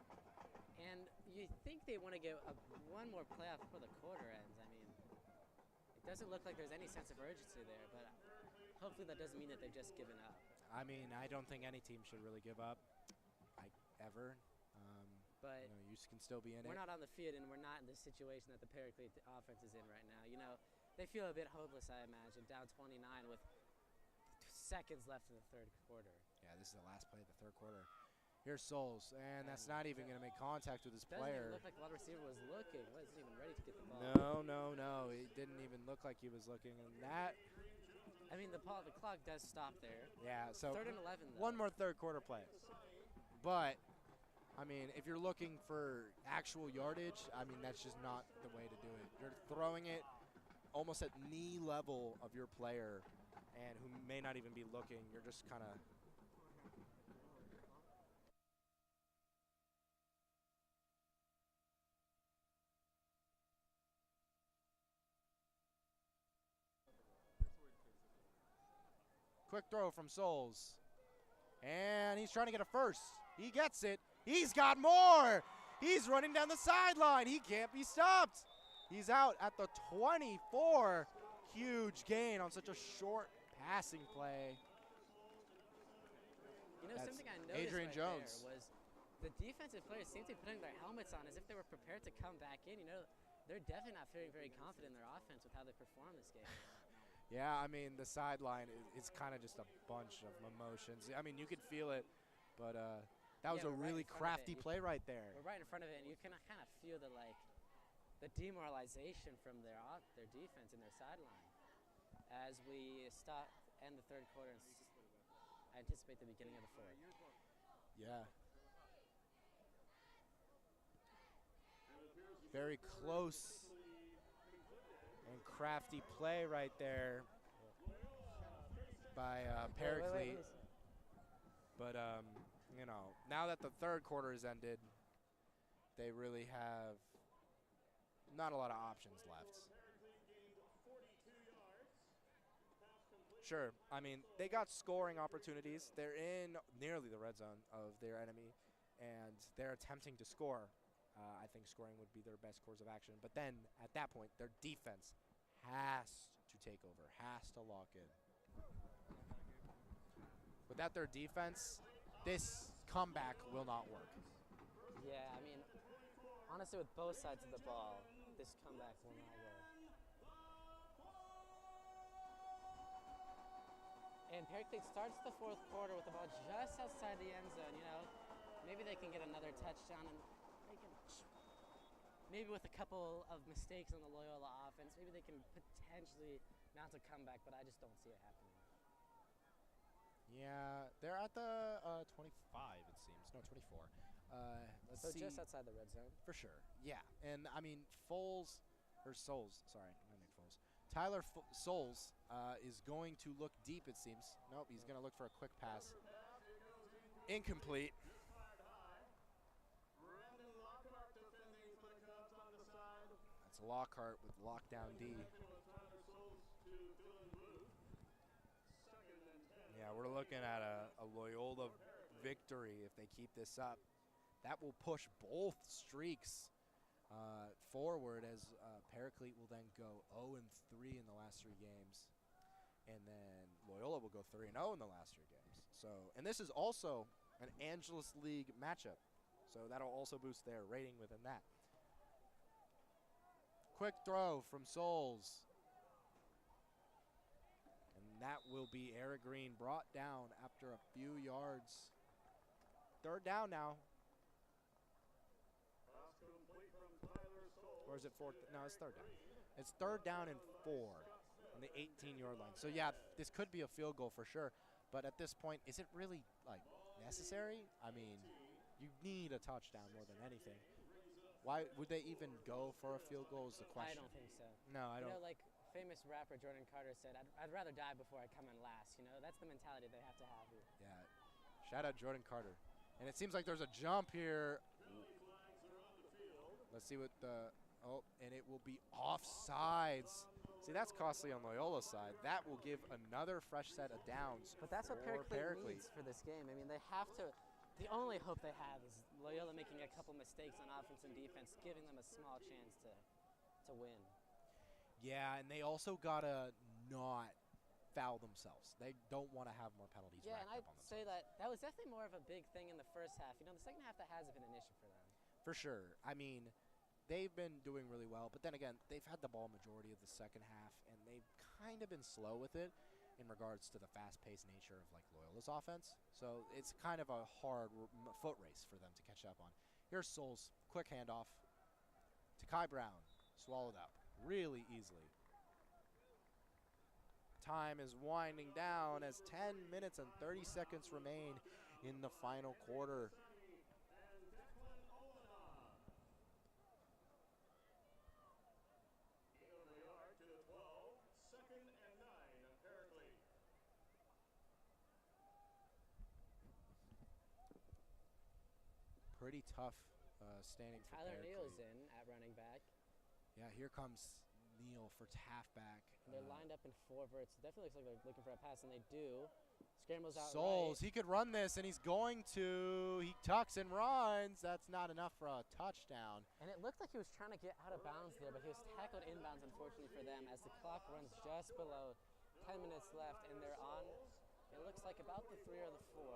And you think they want to get one more playoff before the quarter ends. I mean, it doesn't look like there's any sense of urgency there, but hopefully that doesn't mean that they've just given up.
I mean, I don't think any team should really give up, ever.
But
you know, you can still be in it.
We're not on the field, and we're not in the situation that the Paraclete offense is in right now. You know, they feel a bit hopeless, I imagine, down 29 with seconds left in the 3rd quarter.
Yeah, this is the last play of the 3rd quarter. Here's Souls, and that's not even going to make contact with his player.
Doesn't even look like the wide receiver was looking. Wasn't even ready to get the ball.
No. It didn't even look like he was looking. And that,
I mean, the clock does stop there.
Yeah, so
3rd and 11, though.
One more 3rd quarter play. But, I mean, if you're looking for actual yardage, I mean, that's just not the way to do it. You're throwing it almost at knee level of your player, and who may not even be looking. You're just kind of... Quick throw from Souls. And he's trying to get a first. He gets it. He's got more. He's running down the sideline. He can't be stopped. He's out at the 24. Huge gain on such a short passing play.
You know,
That's
something I noticed
Adrian Jones.
there was the defensive players seemed to be putting their helmets on as if they were prepared to come back in. You know, they're definitely not feeling very confident in their offense with how they perform this game.
Yeah, I mean, the sideline is kind of just a bunch of emotions. I mean, you could feel it, but that was a really crafty play right there.
We're right in front of it, and you can kind of feel the demoralization from their defense and their sideline. As we end the 3rd quarter, and I anticipate the beginning of the 4th.
Yeah. Very close and crafty play right there by Paraclete. But, you know, now that the 3rd quarter has ended, they really have not a lot of options left. Sure, I mean, they got scoring opportunities. They're in nearly the red zone of their enemy, and they're attempting to score. I think scoring would be their best course of action. But then, at that point, their defense has to take over, has to lock in. Without their defense, this comeback will not work.
Yeah, I mean, honestly, with both sides of the ball, this comeback will not work. And Paraclete starts the 4th quarter with the ball just outside the end zone. You know, maybe they can get another touchdown, and they can, maybe with a couple of mistakes on the Loyola offense, maybe they can potentially mount a comeback, but I just don't see it happening.
Yeah, they're at the 25, it seems. No, 24. Let's see.
So just outside the red zone?
For sure, yeah. And, I mean, Souls, sorry, not Nick Foles. Tyler Souls is going to look deep, it seems. Nope, he's going to look for a quick pass. Incomplete. That's Lockhart with lockdown D. Yeah, we're looking at a Loyola victory if they keep this up. that will push both streaks forward as Paraclete will then go 0-3 in the last 3 games. And then Loyola will go 3-0 in the last 3 games. So, and this is also an Angeles League matchup. So that'll also boost their rating within that. Quick throw from Souls. And that will be Eric Green brought down after a few yards. 3rd down now. Or is it 4th? No, it's 3rd down. It's 3rd down and 4 on the 18-yard line. So, yeah, this could be a field goal for sure. But at this point, is it really, like, necessary? I mean, you need a touchdown more than anything. Why would they even go for a field goal is the question.
I don't think so.
No, I don't.
You know, like famous rapper Jordan Carter said, I'd rather die before I come in last. You know, that's the mentality they have to have here.
Yeah. Shout out Jordan Carter. And it seems like there's a jump here. Let's see what the – oh, and it will be offsides. See, that's costly on Loyola's side. That will give another fresh set of downs.
But that's what
Paraclete
needs for this game. I mean, they have to – the only hope they have is Loyola making a couple mistakes on offense and defense, giving them a small chance to win.
Yeah, and they also got to not foul themselves. They don't want to have more penalties.
Yeah, and I'd say that was definitely more of a big thing in the first half. You know, the second half, that hasn't been an issue for them.
For sure. I mean, they've been doing really well, but then again, they've had the ball majority of the second half, and they've kind of been slow with it in regards to the fast-paced nature of, like, Loyola's offense. So it's kind of a hard foot race for them to catch up on. Here's Souls. Quick handoff to Kai Brown. Swallowed up really easily. Time is winding down as 10 minutes and 30 seconds remain in the final quarter. Pretty tough standing for
Tyler
Paraclete.
Neal's in at running back.
Yeah, here comes Neal for halfback.
And they're lined up in 4 verts. Definitely looks like they're looking for a pass, and they do. Scrambles out
Souls,
right.
he could run this, and he's going to. He tucks and runs. That's not enough for a touchdown.
And it looked like he was trying to get out of bounds there, but he was tackled inbounds, unfortunately for them, as the clock runs just below 10 minutes left, and they're on, it looks like about the 3 or the 4.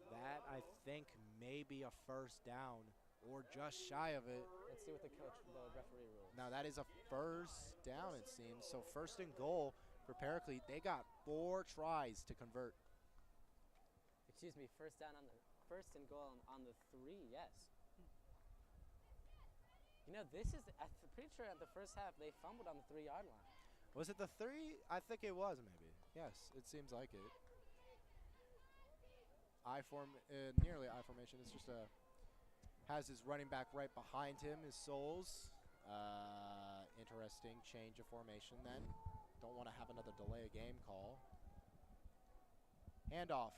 That, I think, may be a first down or just shy of it.
Let's see what the referee rules.
Now, that is a first down, it seems. So, 1st and goal for Paraclete. They got 4 tries to convert.
Excuse me, first and goal on the 3, yes. You know, I'm pretty sure at the first half they fumbled on the 3-yard line.
Was it the 3? I think it was, maybe. Yes, it seems like it. Nearly I formation. It's just has his running back right behind him, his Souls. Interesting change of formation then. Don't want to have another delay of game call. Handoff.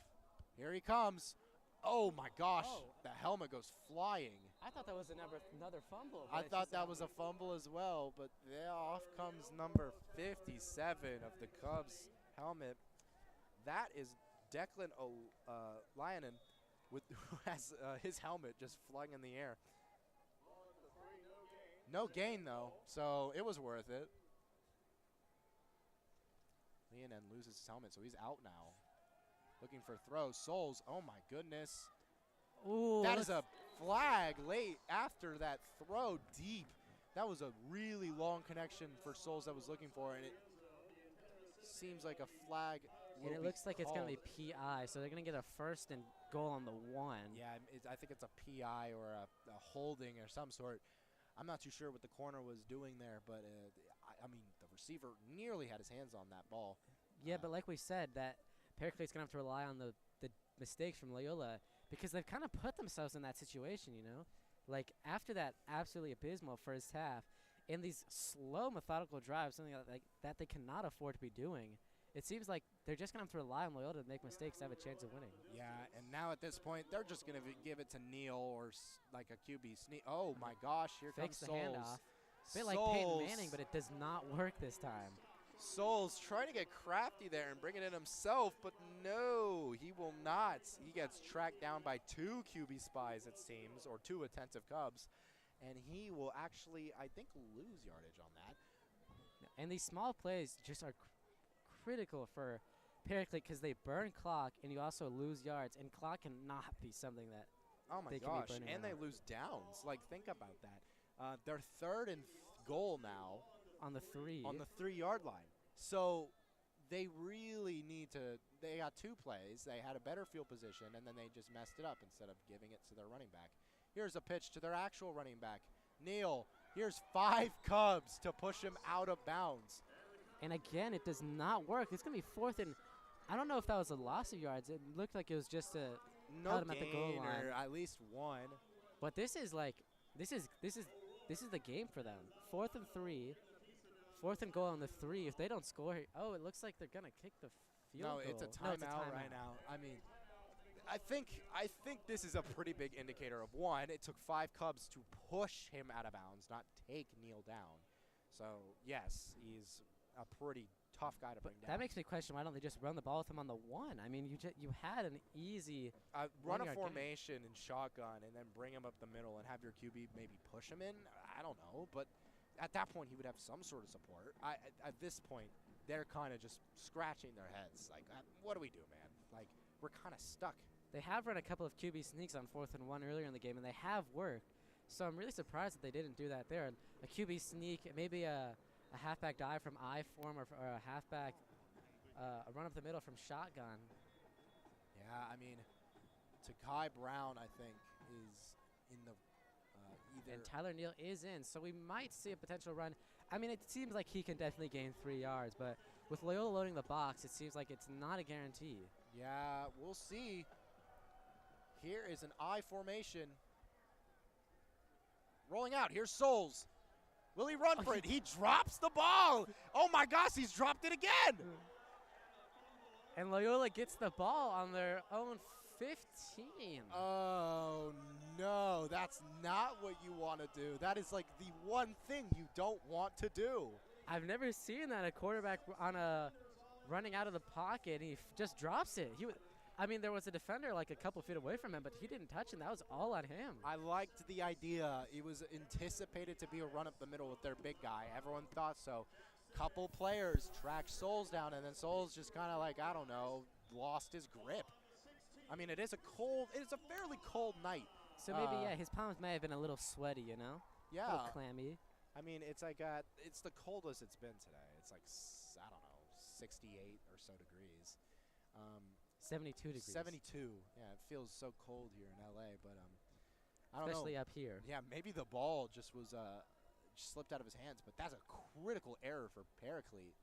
Here he comes. Oh my gosh, the helmet goes flying.
I thought that was another fumble.
I thought that was a fumble as well, but there off comes number 57 of the Cubs helmet. That is Declan Lyonen who has his helmet just flung in the air. No gain, though, so it was worth it. Lyonen loses his helmet, so he's out now. Looking for throws. Souls, oh my goodness.
Ooh,
that is a flag late after that throw deep. That was a really long connection for Souls that was looking for, and it seems like a flag.
And it looks like it's going to be PI, so they're going to get a first and goal on the 1.
Yeah, I think it's a PI or a holding or some sort. I'm not too sure what the corner was doing there, but I mean, the receiver nearly had his hands on that ball.
Yeah, but like we said, that Paraclete's going to have to rely on the mistakes from Loyola because they've kind of put themselves in that situation, you know? Like, after that absolutely abysmal first half, in these slow, methodical drives, something like that they cannot afford to be doing, it seems like they're just going to have to rely on Loyola to make mistakes to have a chance of winning.
Yeah, and now at this point, they're just going to give it to Neal or like a QB sneak. Oh, my gosh, here comes
the
Souls.
handoff. A bit like Peyton Manning, but it does not work this time.
Souls trying to get crafty there and bring it in himself, but no, he will not. not. He gets tracked down by 2 QB spies, it seems, or 2 attentive Cubs. And he will actually, I think, lose yardage on that.
And these small plays just are critical for Paraclete because they burn clock and you also lose yards. And clock cannot be something that
Oh, my
they
gosh.
can be burning
And they
out.
lose downs. Like, think about that. They're 3rd and goal now
On the 3.
on the 3-yard line. So they really need to – they got 2 plays. They had a better field position, and then they just messed it up instead of giving it to their running back. Here's a pitch to their actual running back, Neal. Here's 5 Cubs to push him out of bounds.
And again, it does not work. It's going to be 4th and I don't know if that was a loss of yards. It looked like it was just a
No
held him at the goal
gain
line.
or at least 1.
But this is like this is the game for them. 4th and 3. 4th and goal on the 3. If they don't score, oh, it looks like they're going to kick the field
No,
goal.
it's a timeout right now. I mean, I think this is a pretty big indicator of, 1, it took 5 Cubs to push him out of bounds, not take Neal down. So, yes, he's a pretty tough guy to bring down.
That makes me question why don't they just run the ball with him on the 1? I mean, you had an easy
run a
1-yard
formation and shotgun and then bring him up the middle and have your QB maybe push him in. I don't know, but at that point he would have some sort of support. At this point, they're kind of just scratching their heads. Like, what do we do, man? Like, we're kind of stuck.
They have run a couple of QB sneaks on 4th and 1 earlier in the game, and they have worked. So I'm really surprised that they didn't do that there. A QB sneak, maybe a halfback dive from I form or a halfback a run up the middle from shotgun.
Yeah, I mean, Takai Brown, I think, is in the either.
And Tyler Neal is in, so we might see a potential run. I mean, it seems like he can definitely gain 3 yards, but with Loyola loading the box, it seems like it's not a guarantee.
Yeah, we'll see. Here is an I formation. Rolling out. Here's Souls. Will he run for it? He drops the ball. Oh, my gosh, he's dropped it again.
And Loyola gets the ball on their own 15.
Oh, no. That's not what you want to do. That is like the one thing you don't want to do.
I've never seen that, a quarterback on a running out of the pocket, and he just drops it. I mean, there was a defender like a couple feet away from him, but he didn't touch him. That was all on him.
I liked the idea. It was anticipated to be a run up the middle with their big guy. Everyone thought so. Couple players tracked Souls down, and then Souls just kind of like, I don't know, lost his grip. I mean, it is a fairly cold night.
So maybe, yeah, his palms may have been a little sweaty, you know?
Yeah.
A little clammy.
I mean, it's like it's the coldest it's been today. It's like, I don't know, 68 or so degrees.
72 degrees.
72. Yeah, it feels so cold here in LA, but I don't know.
Especially up here.
Yeah, maybe the ball just was just slipped out of his hands, but that's a critical error for Paraclete.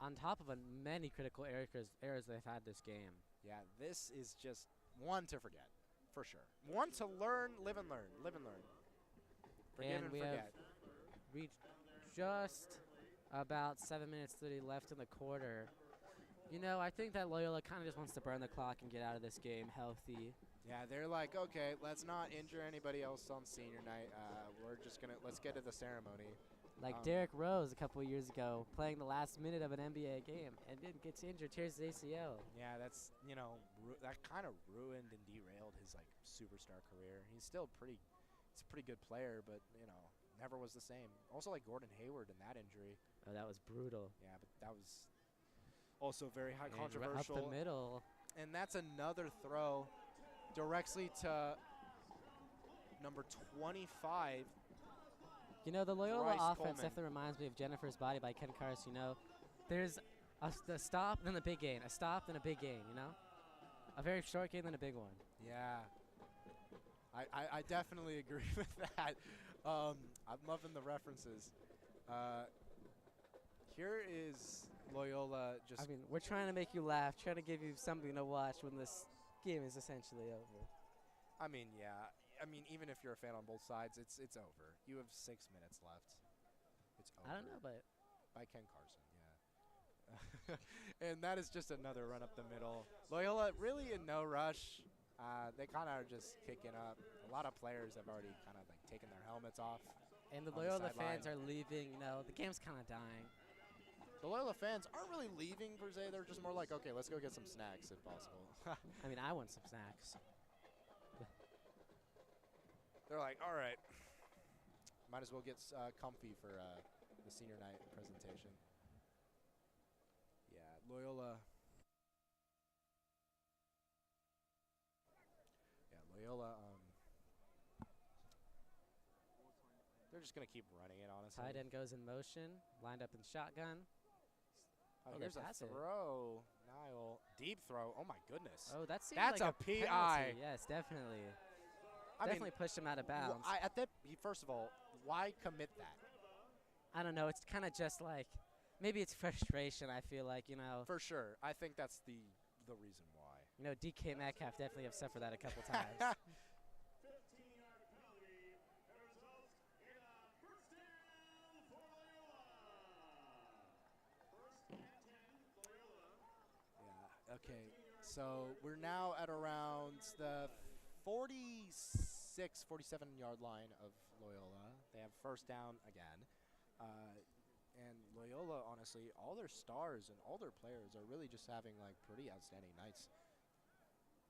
On top of many critical errors they've had this game.
Yeah, this is just one to forget, for sure. One to learn, live and learn, live and learn. Forgive and
we
forget.
have reached just about 7 minutes 30 left in the quarter. You know, I think that Loyola kind of just wants to burn the clock and get out of this game healthy.
Yeah, they're like, okay, let's not injure anybody else on senior night. Let's get to the ceremony.
Like Derrick Rose a couple of years ago, playing the last minute of an NBA game and didn't get injured, tears his ACL.
Yeah, that's, that kind of ruined and derailed his, like, superstar career. He's still a pretty good player, but, never was the same. Also, like Gordon Hayward in that injury.
Oh, that was brutal.
Yeah, but that was also very high
And
controversial.
up the middle.
And that's another throw directly to number 25.
You know, the Loyola
Bryce
offense
Coleman.
definitely reminds me of Jennifer's Body by Ken Carson. You know, there's a stop, then a big gain, a stop, then a big gain, you know? A very short gain, then a big one.
Yeah. I definitely agree with that. I'm loving the references. Here is Loyola just...
I mean, we're trying to make you laugh, trying to give you something to watch when this game is essentially over.
I mean, yeah. I mean, even if you're a fan on both sides, it's over. You have 6 minutes left. It's over.
I don't know, but...
By Ken Carson, yeah. And that is just another run up the middle. Loyola really in no rush. They kind of are just kicking up. A lot of players have already kind of like taken their helmets off.
And the
on the
Loyola
sideline.
fans are leaving, you know, the game's kind of dying.
The Loyola fans aren't really leaving per se. They're just more like, okay, let's go get some snacks if possible.
I mean, I want some snacks.
They're like, all right, might as well get comfy for the senior night presentation. Yeah, Loyola. Yeah, Loyola. They're just gonna keep running it, honestly.
Tight end goes in motion, lined up in shotgun.
Oh,
they
here's a
pass it.
throw. Niall. Deep throw. Oh, my goodness.
Oh, that seems
That's
like
a PI.
penalty. Yes, definitely.
I
Definitely
mean,
pushed him out of bounds.
First of all, why commit that?
I don't know. It's kind of just like, maybe it's frustration, I feel like, you know.
For sure. I think that's the reason why.
You know, DK Metcalf definitely have suffered that a couple times.
Yeah, okay. So we're now at around the 46, 47-yard line of Loyola. They have first down again. And Loyola, honestly, all their stars and all their players are really just having, like, pretty outstanding nights.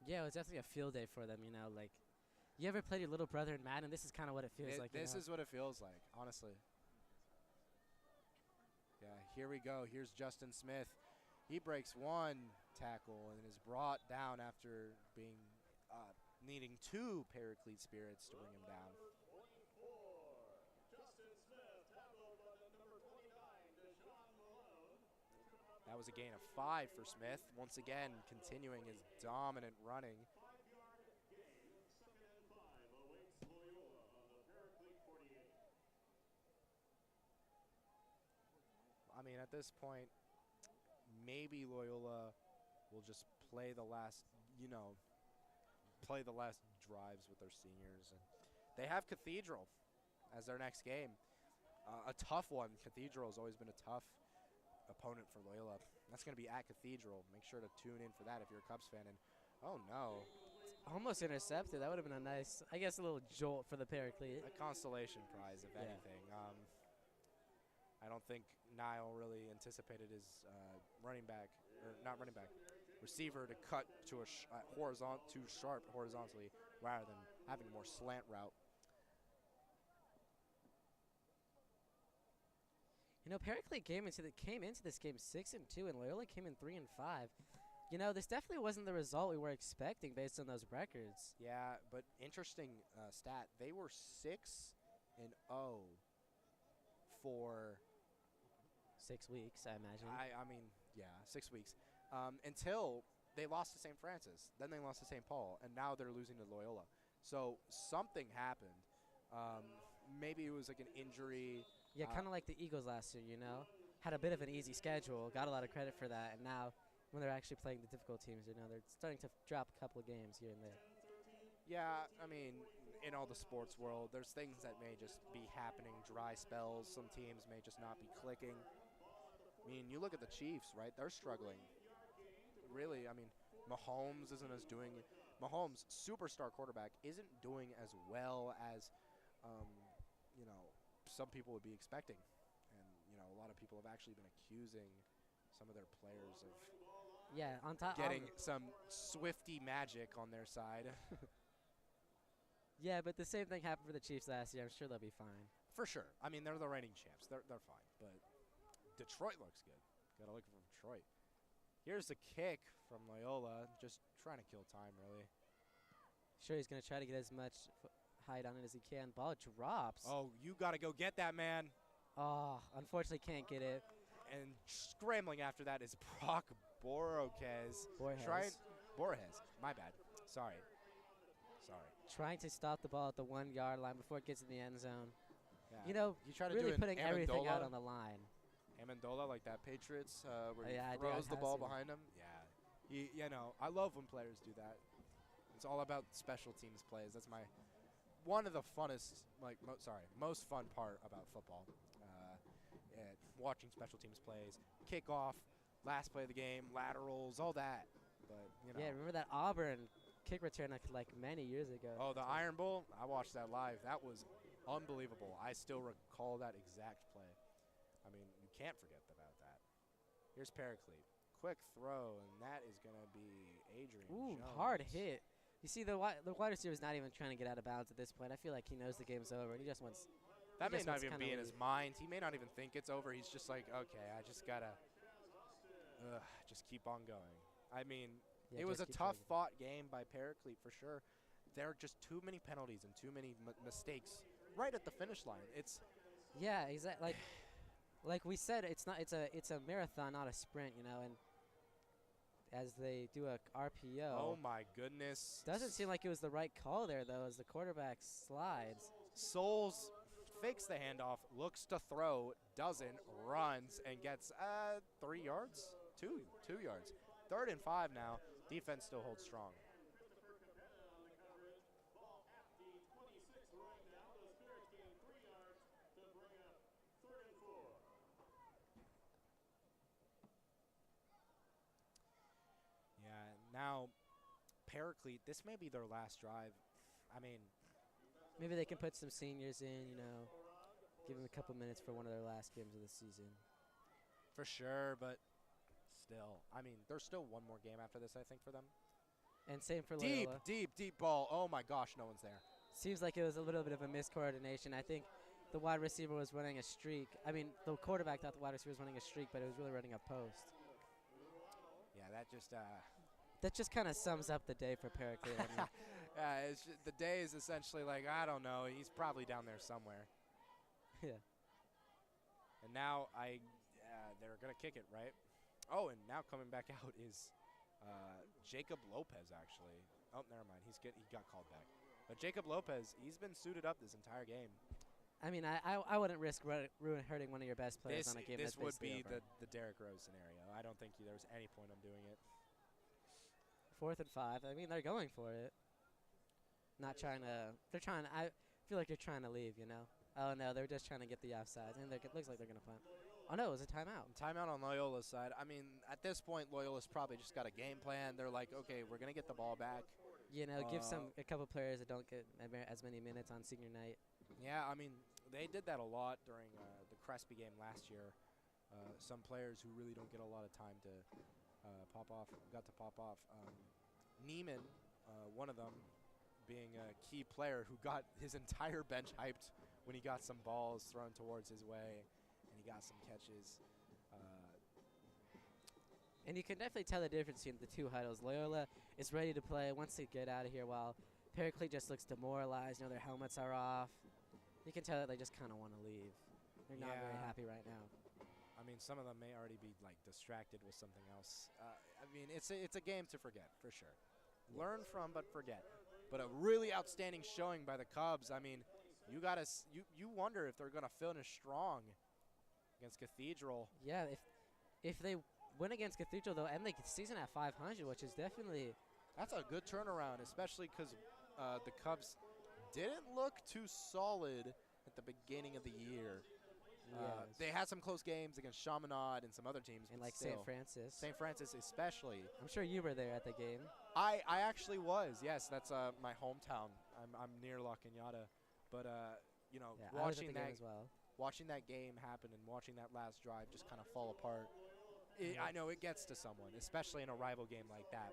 Yeah, it was definitely a field day for them, you know. Like, you ever played your little brother in Madden? This is kind of what it feels like.
This is what it feels like, honestly. Yeah, here we go. Here's Justin Smith. He breaks one tackle and is brought down after being needing two Paraclete spirits to bring him down. That was a gain of 5 for Smith. Once again, continuing his dominant running. I mean, at this point, maybe Loyola will just play the last, drives with their seniors. And they have Cathedral as their next game. A tough one. Cathedral has always been a tough opponent for Loyola. That's going to be at Cathedral. Make sure to tune in for that if you're a Cubs fan. And oh no,
almost intercepted. That would have been a nice, I guess, a little jolt for the Paraclete.
A consolation prize, if anything. I don't think Niall really anticipated his receiver to cut to a too sharp horizontally rather than having a more slant route.
You know, Paraclete came into this game 6-2, and Loyola came in 3-5. You know, this definitely wasn't the result we were expecting based on those records.
Yeah, but interesting stat. They were 6-0 for
6 weeks, I imagine.
I mean, yeah, 6 weeks. Until they lost to St. Francis. Then they lost to St. Paul, and now they're losing to Loyola. So something happened. Maybe it was like an injury.
Yeah, kind of like the Eagles last year, you know. Had a bit of an easy schedule, got a lot of credit for that, and now when they're actually playing the difficult teams, you know, they're starting to drop a couple of games here and there.
Yeah, I mean, in all the sports world, there's things that may just be happening, dry spells. Some teams may just not be clicking. I mean, you look at the Chiefs, right? They're struggling. Really, I mean, Mahomes, superstar quarterback, isn't doing as well as, some people would be expecting. And, a lot of people have actually been accusing some of their players of getting some Swifty magic on their side.
Yeah, but the same thing happened for the Chiefs last year. I'm sure they'll be fine.
For sure. I mean, they're the reigning champs. They're fine. But Detroit looks good. Got to look for Detroit. Here's the kick from Loyola. Just trying to kill time, really.
Sure, he's going to try to get as much height on it as he can. Ball drops.
Oh, you got to go get that, man.
Oh, unfortunately can't get it.
And scrambling after that is Brock Borges. Borges. My bad. Sorry.
Trying to stop the ball at the 1 yard line before it gets in the end zone.
Yeah.
You know,
you try to
really
do
putting everything out on the line.
Amendola, like that Patriots, where he
yeah,
throws the ball behind him. Yeah. I love when players do that. It's all about special teams plays. That's one of the most fun part about football. Watching special teams plays, kickoff, last play of the game, laterals, all that. But
yeah, remember that Auburn kick return like many years ago.
Oh, the Iron Bowl! I watched that live. That was unbelievable. I still recall that exact play. I mean, you can't forget about that. Here's Paraclete. Quick throw, and that is going to be Adrian
Ooh,
Jones.
hard hit. You see, the wide receiver is not even trying to get out of bounds at this point. I feel like he knows the game's over, and he just wants.
That may
just
not
wants
even
kinda
be in his
leave.
mind. He may not even think it's over. He's just like, okay, I just got to just keep on going. I mean,
Yeah,
it was a
just keep chugging.
tough-fought game by Paraclete for sure. There are just too many penalties and too many mistakes right at the finish line. It's
Yeah, exactly. Like we said, it's a marathon, not a sprint, you know. And as they do a RPO,
oh my goodness.
doesn't seem like it was the right call there though, as the quarterback slides.
Souls fakes the handoff, looks to throw, doesn't, runs, and gets 3 yards? 2 yards. 3rd and 5 now. Defense still holds strong. Yeah, now Paraclete, this may be their last drive. I mean,
Maybe they can put some seniors in, you know, give them a couple minutes for one of their last games of the season.
for sure, but still. I mean, there's still one more game after this, I think, for them.
And same for
Deep,
Loyola.
deep ball. Oh my gosh, no one's there.
Seems like it was a little bit of a miscoordination. I think the wide receiver was running a streak. I mean, the quarterback thought the wide receiver was running a streak, but it was really running a post.
Yeah, that just
That just kind of sums up the day for Paraclete. I mean,
the day is essentially like, I don't know, he's probably down there somewhere.
yeah.
And now they're going to kick it, right? Oh, and now coming back out is Jacob Lopez, actually. Oh, never mind. He got called back. But Jacob Lopez, he's been suited up this entire game.
I mean, I wouldn't risk hurting one of your best players on a game
This
that's
would
basically
be
over.
the Derrick Rose scenario. I don't think there's any point in doing it.
4th and 5. I mean, they're going for it. Not trying to. They're trying. I feel like they're trying to leave. You know. Oh no, they're just trying to get the offside, and it looks like they're gonna punt. Oh no, it was a timeout.
Timeout on Loyola's side. I mean, at this point, Loyola's probably just got a game plan. They're like, okay, we're gonna get the ball back.
You know, give a couple players that don't get as many minutes on senior night.
Yeah, I mean, they did that a lot during the Crespi game last year. Some players who really don't get a lot of time to pop off got to pop off. Neiman, one of them, being a key player who got his entire bench hyped when he got some balls thrown towards his way, and he got some catches.
And you can definitely tell the difference between the two huddles. Loyola is ready to play, wants to get out of here, while Paraclete just looks demoralized. You know, their helmets are off. You can tell that they just kind of want to leave. They're not very happy right now.
I mean, some of them may already be like distracted with something else. I mean, it's a game to forget for sure. Learn from, but forget. But a really outstanding showing by the Cubs. I mean, you wonder if they're gonna finish strong against Cathedral.
Yeah, if they win against Cathedral, they'll end the season at 500, which is definitely.
That's a good turnaround, especially because the Cubs didn't look too solid at the beginning of the year.
Yes.
They had some close games against Chaminade and some other teams.
And
but
like
still.
St. Francis.
St. Francis especially.
I'm sure you were there at the game.
I actually was. Yes, that's my hometown. I'm near La Cañada. But, you know,
Yeah, I was at the game as well.
Watching that game happen and watching that last drive just kind of fall apart, I know it gets to someone, especially in a rival game like that.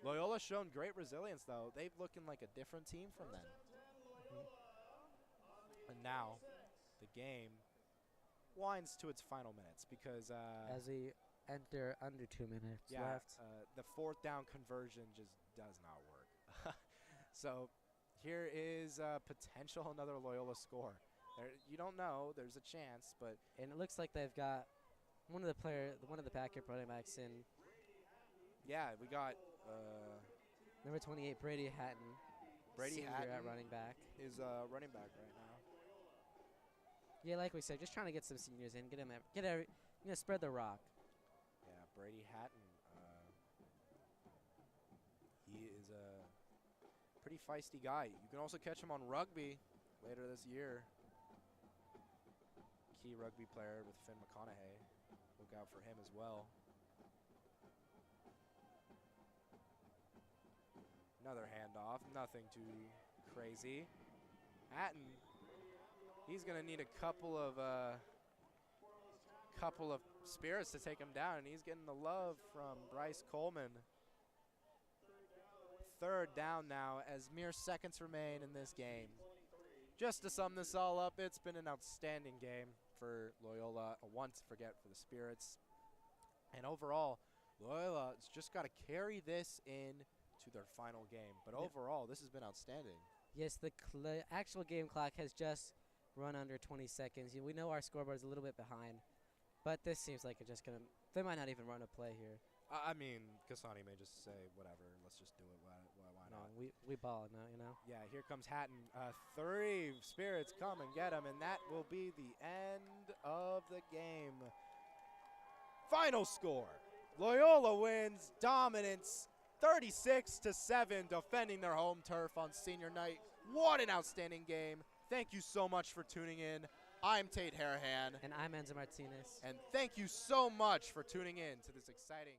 Loyola's shown great resilience, though. They've looking like a different team from then. And now the game winds to its final minutes because
As we enter under 2 minutes left.
the 4th down conversion just does not work. So here is potential another Loyola score. You don't know. There's a chance, but
And it looks like they've got one of the backup running backs in.
yeah, we got
Number 28, Brady Hatton.
Brady
senior
Hatton
at running back.
is running back right now.
Yeah, like we said, just trying to get some seniors in, spread the rock.
Yeah, Brady Hatton. He is a pretty feisty guy. You can also catch him on rugby later this year. Key rugby player with Finn McConaughey. Look out for him as well. Another handoff, nothing too crazy. Hatton, he's gonna need a couple of Spirits to take him down, and he's getting the love from Bryce Coleman. Third down now as mere seconds remain in this game. Just to sum this all up, it's been an outstanding game for Loyola, a one to forget for the Spirits. And overall, Loyola's just got to carry this in to their final game. But overall, this has been outstanding.
Yes, the actual game clock has just run under 20 seconds. We know our scoreboard is a little bit behind, but this seems like it's just going to – they might not even run a play here.
I mean, Kasani may just say, whatever, let's just do it. Why not?
We ball now, you know?
Yeah, here comes Hatton. 3 Spirits come and get him, and that will be the end of the game. Final score, Loyola wins, dominance, 36-7, defending their home turf on senior night. What an outstanding game. Thank you so much for tuning in. I'm Tate Harahan.
And I'm Enzo Martinez.
And thank you so much for tuning in to this exciting